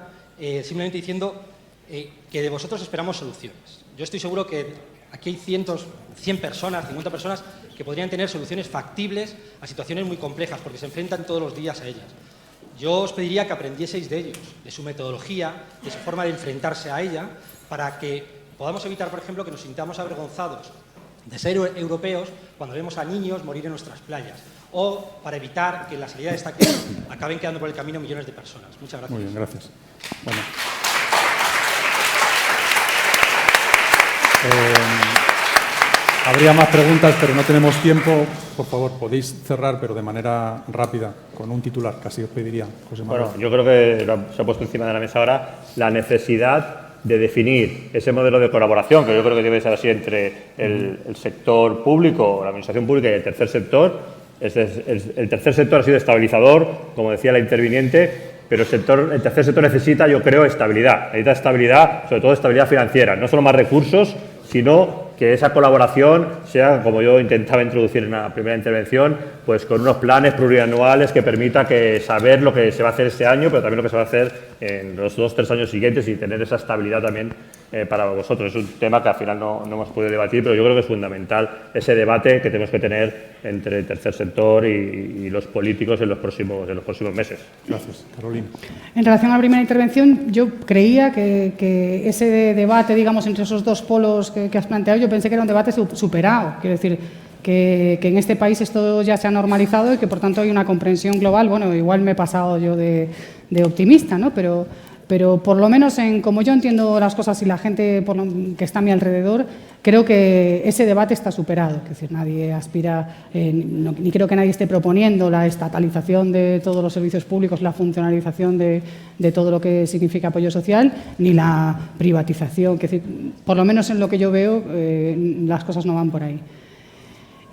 simplemente diciendo que de vosotros esperamos soluciones. Yo estoy seguro que aquí hay 100 personas, 50 personas que podrían tener soluciones factibles a situaciones muy complejas, porque se enfrentan todos los días a ellas. Yo os pediría que aprendieseis de ellos, de su metodología, de su forma de enfrentarse a ella, para que podamos evitar, por ejemplo, que nos sintamos avergonzados de ser europeos cuando vemos a niños morir en nuestras playas, o para evitar que en la salida de esta crisis acaben quedando por el camino millones de personas. Muchas gracias. Muy bien, gracias. Bueno. Habría más preguntas, pero no tenemos tiempo. Por favor, podéis cerrar, pero de manera rápida, con un titular, casi os pediría, José Manuel. Bueno, yo creo que se ha puesto encima de la mesa ahora la necesidad de definir ese modelo de colaboración, que yo creo que debe ser así entre el sector público, la administración pública y el tercer sector. El tercer sector ha sido estabilizador, como decía la interviniente, pero el tercer sector necesita, yo creo, estabilidad. Necesita estabilidad, sobre todo estabilidad financiera. No solo más recursos, sino que esa colaboración sea, como yo intentaba introducir en la primera intervención, pues con unos planes plurianuales que permita saber lo que se va a hacer este año, pero también lo que se va a hacer en los 2 o 3 años siguientes y tener esa estabilidad también para vosotros. Es un tema que al final no hemos podido debatir, pero yo creo que es fundamental ese debate que tenemos que tener entre el tercer sector y los políticos en los próximos meses. Gracias. Carolina. En relación a la primera intervención, yo creía que ese debate, digamos, entre esos dos polos que has planteado, yo pensé que era un debate superado. Quiero decir, que en este país esto ya se ha normalizado y que, por tanto, hay una comprensión global. Bueno, igual me he pasado yo de optimista, ¿no? Pero por lo menos, como yo entiendo las cosas y la gente que está a mi alrededor, creo que ese debate está superado. Es decir, nadie aspira, ni creo que nadie esté proponiendo la estatalización de todos los servicios públicos, la funcionalización de todo lo que significa apoyo social, ni la privatización. Es decir, por lo menos en lo que yo veo, las cosas no van por ahí.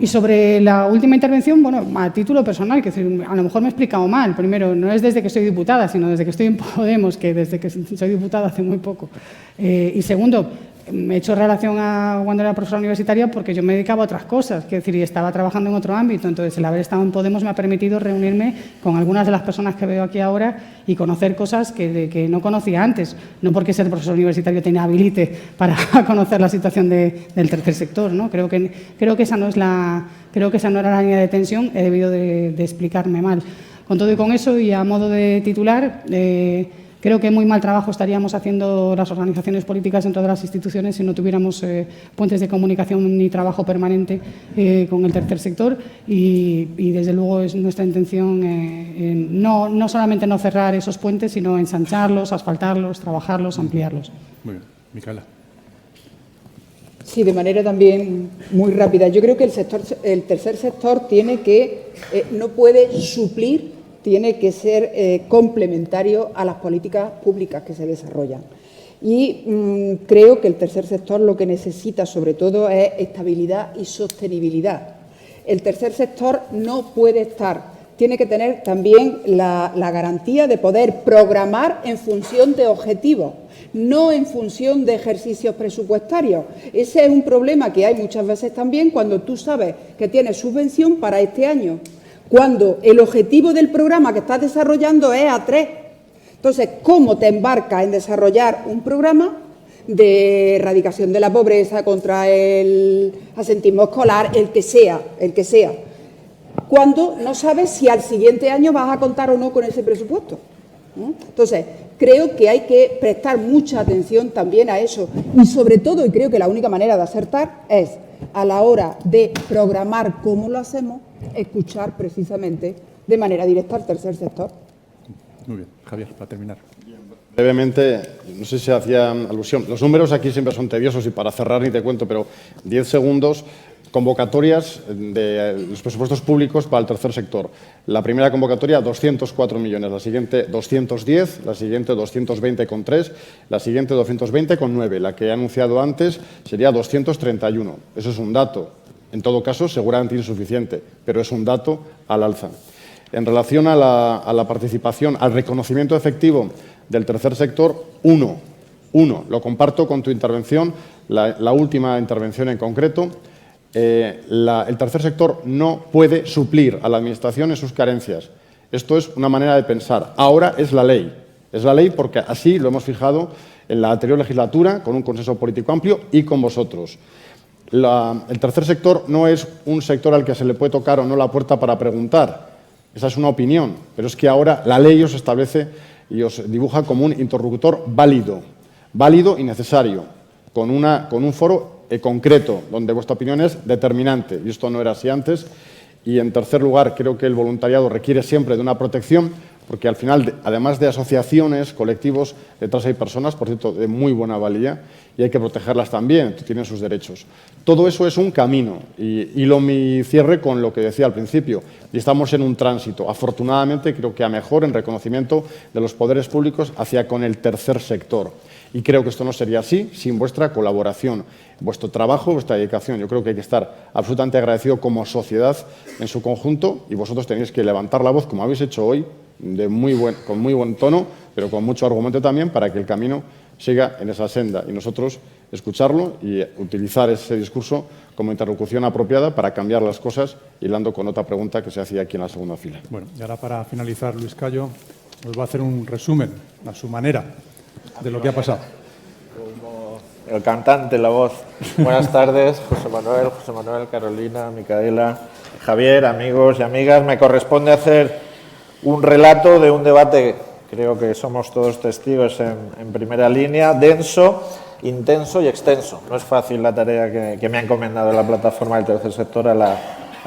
Y sobre la última intervención, bueno, a título personal, que a lo mejor me he explicado mal. Primero, no es desde que soy diputada, sino desde que estoy en Podemos, que desde que soy diputada hace muy poco. Y segundo, me he hecho relación a cuando era profesora universitaria porque yo me dedicaba a otras cosas, es decir, y estaba trabajando en otro ámbito. Entonces, el haber estado en Podemos me ha permitido reunirme con algunas de las personas que veo aquí ahora y conocer cosas que no conocía antes. No porque ser profesor universitario te inhabilite para conocer la situación del tercer sector, ¿no? Creo que esa no era la línea de tensión, he debido de explicarme mal. Con todo y con eso, y a modo de titular, creo que muy mal trabajo estaríamos haciendo las organizaciones políticas dentro de las instituciones si no tuviéramos puentes de comunicación ni trabajo permanente con el tercer sector y desde luego es nuestra intención no solamente no cerrar esos puentes, sino ensancharlos, asfaltarlos, trabajarlos, ampliarlos. Muy bien. Micaela. Sí, de manera también muy rápida. Yo creo que el tercer sector no puede suplir, tiene que ser complementario a las políticas públicas que se desarrollan. Y creo que el tercer sector lo que necesita sobre todo es estabilidad y sostenibilidad. El tercer sector no puede tiene que tener también la garantía de poder programar en función de objetivos, no en función de ejercicios presupuestarios. Ese es un problema que hay muchas veces también cuando tú sabes que tienes subvención para este año, cuando el objetivo del programa que estás desarrollando es A3. Entonces, ¿cómo te embarcas en desarrollar un programa de erradicación de la pobreza, contra el asentismo escolar, el que sea, cuando no sabes si al siguiente año vas a contar o no con ese presupuesto? Entonces, creo que hay que prestar mucha atención también a eso y sobre todo, y creo que la única manera de acertar es, a la hora de programar cómo lo hacemos, escuchar precisamente de manera directa al tercer sector. Muy bien, Javier, para terminar. Brevemente, no sé si hacía alusión. Los números aquí siempre son tediosos y para cerrar ni te cuento, pero 10 segundos. Convocatorias de los presupuestos públicos para el tercer sector. La primera convocatoria, 204 millones. La siguiente, 210. La siguiente, 220,3. La siguiente, 220,9. La que he anunciado antes sería 231. Eso es un dato. En todo caso, seguramente insuficiente, pero es un dato al alza. En relación a la participación, al reconocimiento efectivo del tercer sector, uno. Lo comparto con tu intervención, la última intervención en concreto. El tercer sector no puede suplir a la Administración en sus carencias. Esto es una manera de pensar. Ahora es la ley. Es la ley porque así lo hemos fijado en la anterior legislatura, con un consenso político amplio y con vosotros. El tercer sector no es un sector al que se le puede tocar o no la puerta para preguntar. Esa es una opinión, pero es que ahora la ley os establece y os dibuja como un interlocutor válido y necesario, con un foro concreto, donde vuestra opinión es determinante, y esto no era así antes. Y, en tercer lugar, creo que el voluntariado requiere siempre de una protección, porque al final, además de asociaciones, colectivos, detrás hay personas, por cierto, de muy buena valía, y hay que protegerlas también, tienen sus derechos. Todo eso es un camino, y hilo mi cierre con lo que decía al principio, y estamos en un tránsito, afortunadamente, creo que a mejor en reconocimiento de los poderes públicos hacia con el tercer sector. Y creo que esto no sería así sin vuestra colaboración, vuestro trabajo, vuestra dedicación. Yo creo que hay que estar absolutamente agradecido como sociedad en su conjunto y vosotros tenéis que levantar la voz, como habéis hecho hoy, con muy buen tono, pero con mucho argumento también, para que el camino siga en esa senda y nosotros escucharlo y utilizar ese discurso como interlocución apropiada para cambiar las cosas, hilando con otra pregunta que se hacía aquí en la segunda fila. Bueno, y ahora para finalizar, Luis Cayo os va a hacer un resumen a su manera de lo que ha pasado. Como el cantante, la voz. Buenas tardes, José Manuel, Carolina, Micaela, Javier, amigos y amigas. Me corresponde hacer un relato de un debate, creo que somos todos testigos en primera línea, denso, intenso y extenso. No es fácil la tarea que me ha encomendado la plataforma del tercer sector, a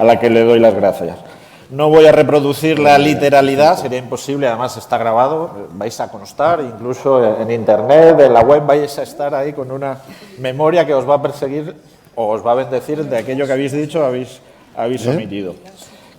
la que le doy las gracias. No voy a reproducir la literalidad, sería imposible, además está grabado, vais a constar, incluso en internet, en la web, vais a estar ahí con una memoria que os va a perseguir o os va a bendecir de aquello que habéis dicho, habéis omitido.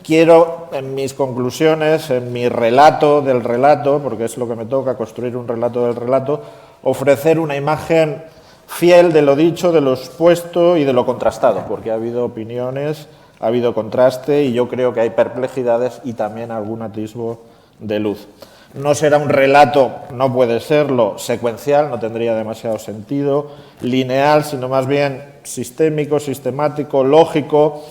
Quiero, en mis conclusiones, en mi relato del relato, porque es lo que me toca, construir un relato del relato, ofrecer una imagen fiel de lo dicho, de lo expuesto y de lo contrastado, porque ha habido opiniones, ha habido contraste y yo creo que hay perplejidades y también algún atisbo de luz. No será un relato, no puede serlo, secuencial, no tendría demasiado sentido, lineal, sino más bien sistémico, sistemático, lógico,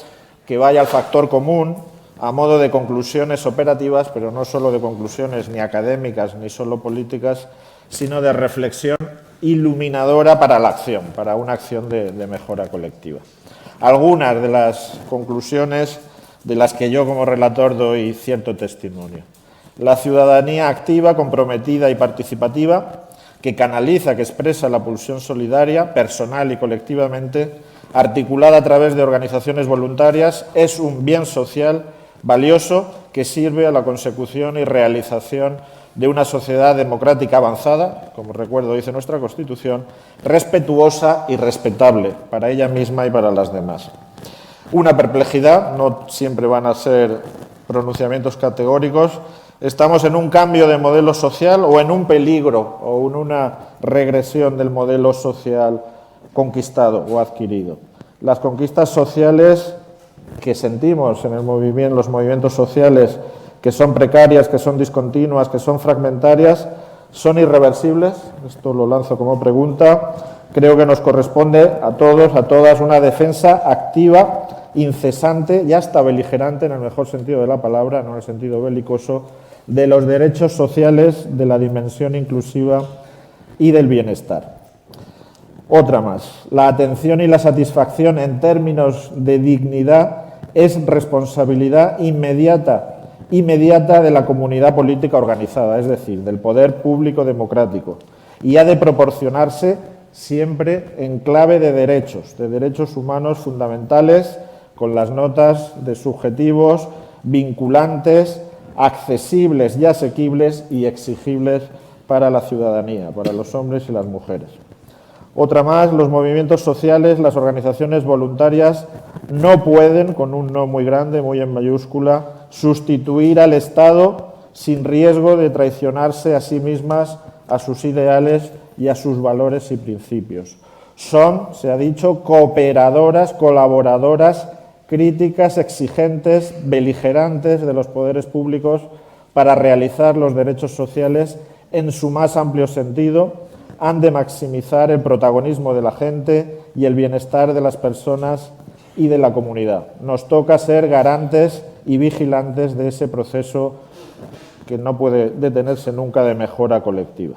que vaya al factor común, a modo de conclusiones operativas, pero no solo de conclusiones ni académicas ni solo políticas, sino de reflexión iluminadora para la acción, para una acción de mejora colectiva. Algunas de las conclusiones de las que yo como relator doy cierto testimonio. La ciudadanía activa, comprometida y participativa, que canaliza, que expresa la pulsión solidaria, personal y colectivamente, articulada a través de organizaciones voluntarias, es un bien social valioso que sirve a la consecución y realización de una sociedad democrática avanzada, como recuerdo dice nuestra Constitución, respetuosa y respetable para ella misma y para las demás. Una perplejidad, no siempre van a ser pronunciamientos categóricos, estamos en un cambio de modelo social o en un peligro o en una regresión del modelo social conquistado o adquirido. Las conquistas sociales que sentimos en los movimientos sociales, que son precarias, que son discontinuas, que son fragmentarias, son irreversibles. Esto lo lanzo como pregunta. Creo que nos corresponde a todos, a todas, una defensa activa, incesante y hasta beligerante, en el mejor sentido de la palabra, no en el sentido belicoso, de los derechos sociales, de la dimensión inclusiva y del bienestar. Otra más. La atención y la satisfacción en términos de dignidad es responsabilidad inmediata inmediata de la comunidad política organizada, es decir, del poder público democrático, y ha de proporcionarse siempre en clave de derechos humanos fundamentales, con las notas de subjetivos, vinculantes, accesibles y asequibles y exigibles para la ciudadanía, para los hombres y las mujeres. Otra más, los movimientos sociales, las organizaciones voluntarias no pueden, con un no muy grande, muy en mayúscula, sustituir al Estado sin riesgo de traicionarse a sí mismas, a sus ideales y a sus valores y principios. Son, se ha dicho, cooperadoras, colaboradoras, críticas, exigentes, beligerantes de los poderes públicos para realizar los derechos sociales en su más amplio sentido. Han de maximizar el protagonismo de la gente y el bienestar de las personas y de la comunidad. Nos toca ser garantes y vigilantes de ese proceso que no puede detenerse nunca de mejora colectiva.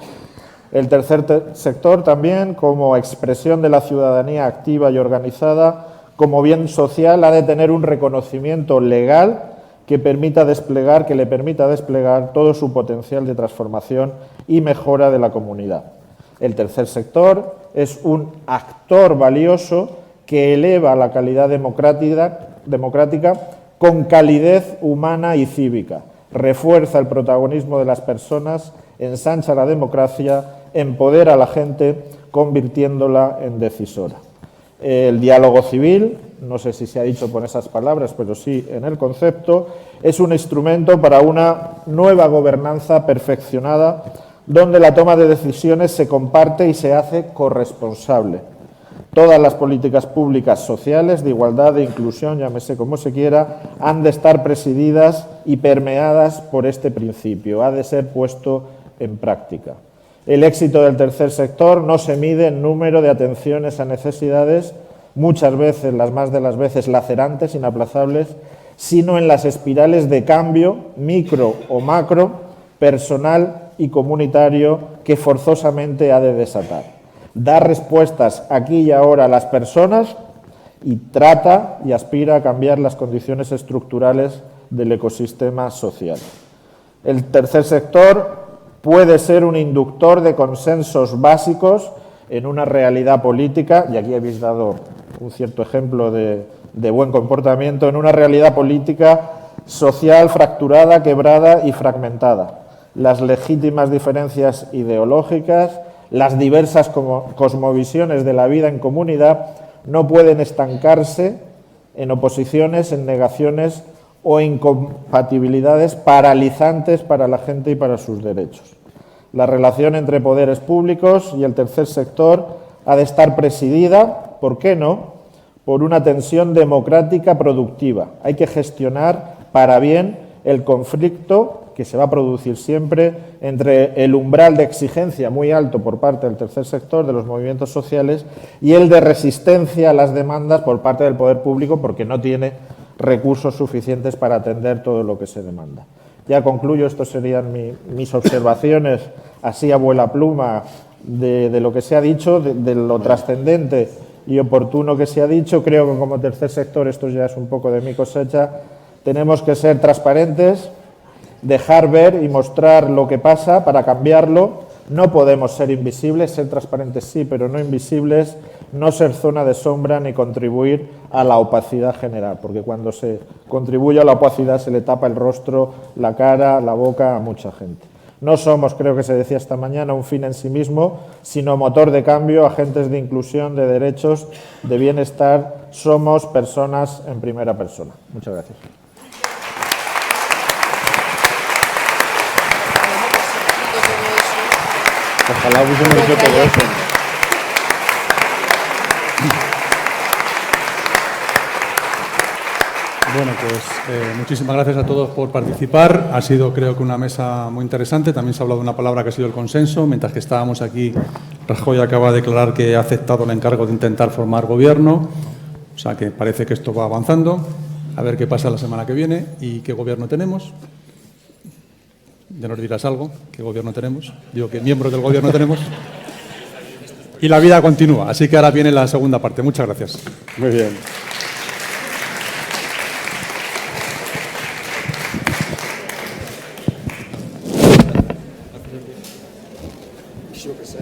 El tercer sector también, como expresión de la ciudadanía activa y organizada, como bien social, ha de tener un reconocimiento legal que le permita desplegar todo su potencial de transformación y mejora de la comunidad. El tercer sector es un actor valioso que eleva la calidad democrática con calidez humana y cívica, refuerza el protagonismo de las personas, ensancha la democracia, empodera a la gente, convirtiéndola en decisora. El diálogo civil, no sé si se ha dicho con esas palabras, pero sí en el concepto, es un instrumento para una nueva gobernanza perfeccionada, donde la toma de decisiones se comparte y se hace corresponsable. Todas las políticas públicas sociales de igualdad, de inclusión, llámese como se quiera, han de estar presididas y permeadas por este principio, ha de ser puesto en práctica. El éxito del tercer sector no se mide en número de atenciones a necesidades, muchas veces, las más de las veces, lacerantes, inaplazables, sino en las espirales de cambio, micro o macro, personal y comunitario, que forzosamente ha de desatar. Dar respuestas aquí y ahora a las personas y trata y aspira a cambiar las condiciones estructurales del ecosistema social. El tercer sector puede ser un inductor de consensos básicos en una realidad política, y aquí habéis dado un cierto ejemplo de buen comportamiento, en una realidad política social fracturada, quebrada y fragmentada. Las legítimas diferencias ideológicas, las diversas cosmovisiones de la vida en comunidad no pueden estancarse en oposiciones, en negaciones o incompatibilidades paralizantes para la gente y para sus derechos. La relación entre poderes públicos y el tercer sector ha de estar presidida, ¿por qué no?, por una tensión democrática productiva. Hay que gestionar para bien el conflicto que se va a producir siempre entre el umbral de exigencia muy alto por parte del tercer sector, de los movimientos sociales, y el de resistencia a las demandas por parte del poder público, porque no tiene recursos suficientes para atender todo lo que se demanda. Ya concluyo, estas serían mis observaciones, así a vuela pluma, de lo que se ha dicho, de lo trascendente y oportuno que se ha dicho. Creo que como tercer sector, esto ya es un poco de mi cosecha, tenemos que ser transparentes, dejar ver y mostrar lo que pasa para cambiarlo. No podemos ser invisibles, ser transparentes sí, pero no invisibles, no ser zona de sombra ni contribuir a la opacidad general, porque cuando se contribuye a la opacidad se le tapa el rostro, la cara, la boca a mucha gente. No somos, creo que se decía esta mañana, un fin en sí mismo, sino motor de cambio, agentes de inclusión, de derechos, de bienestar. Somos personas en primera persona. Muchas gracias. Ojalá hubiésemos hecho todo eso. Bueno, pues muchísimas gracias a todos por participar. Ha sido, creo que, una mesa muy interesante. También se ha hablado de una palabra que ha sido el consenso. Mientras que estábamos aquí, Rajoy acaba de declarar que ha aceptado el encargo de intentar formar gobierno. O sea que parece que esto va avanzando. A ver qué pasa la semana que viene y qué gobierno tenemos. Ya nos dirás algo, qué gobierno tenemos. Digo, qué miembros del gobierno tenemos. Y la vida continúa. Así que ahora viene la segunda parte. Muchas gracias. Muy bien. yo qué sé.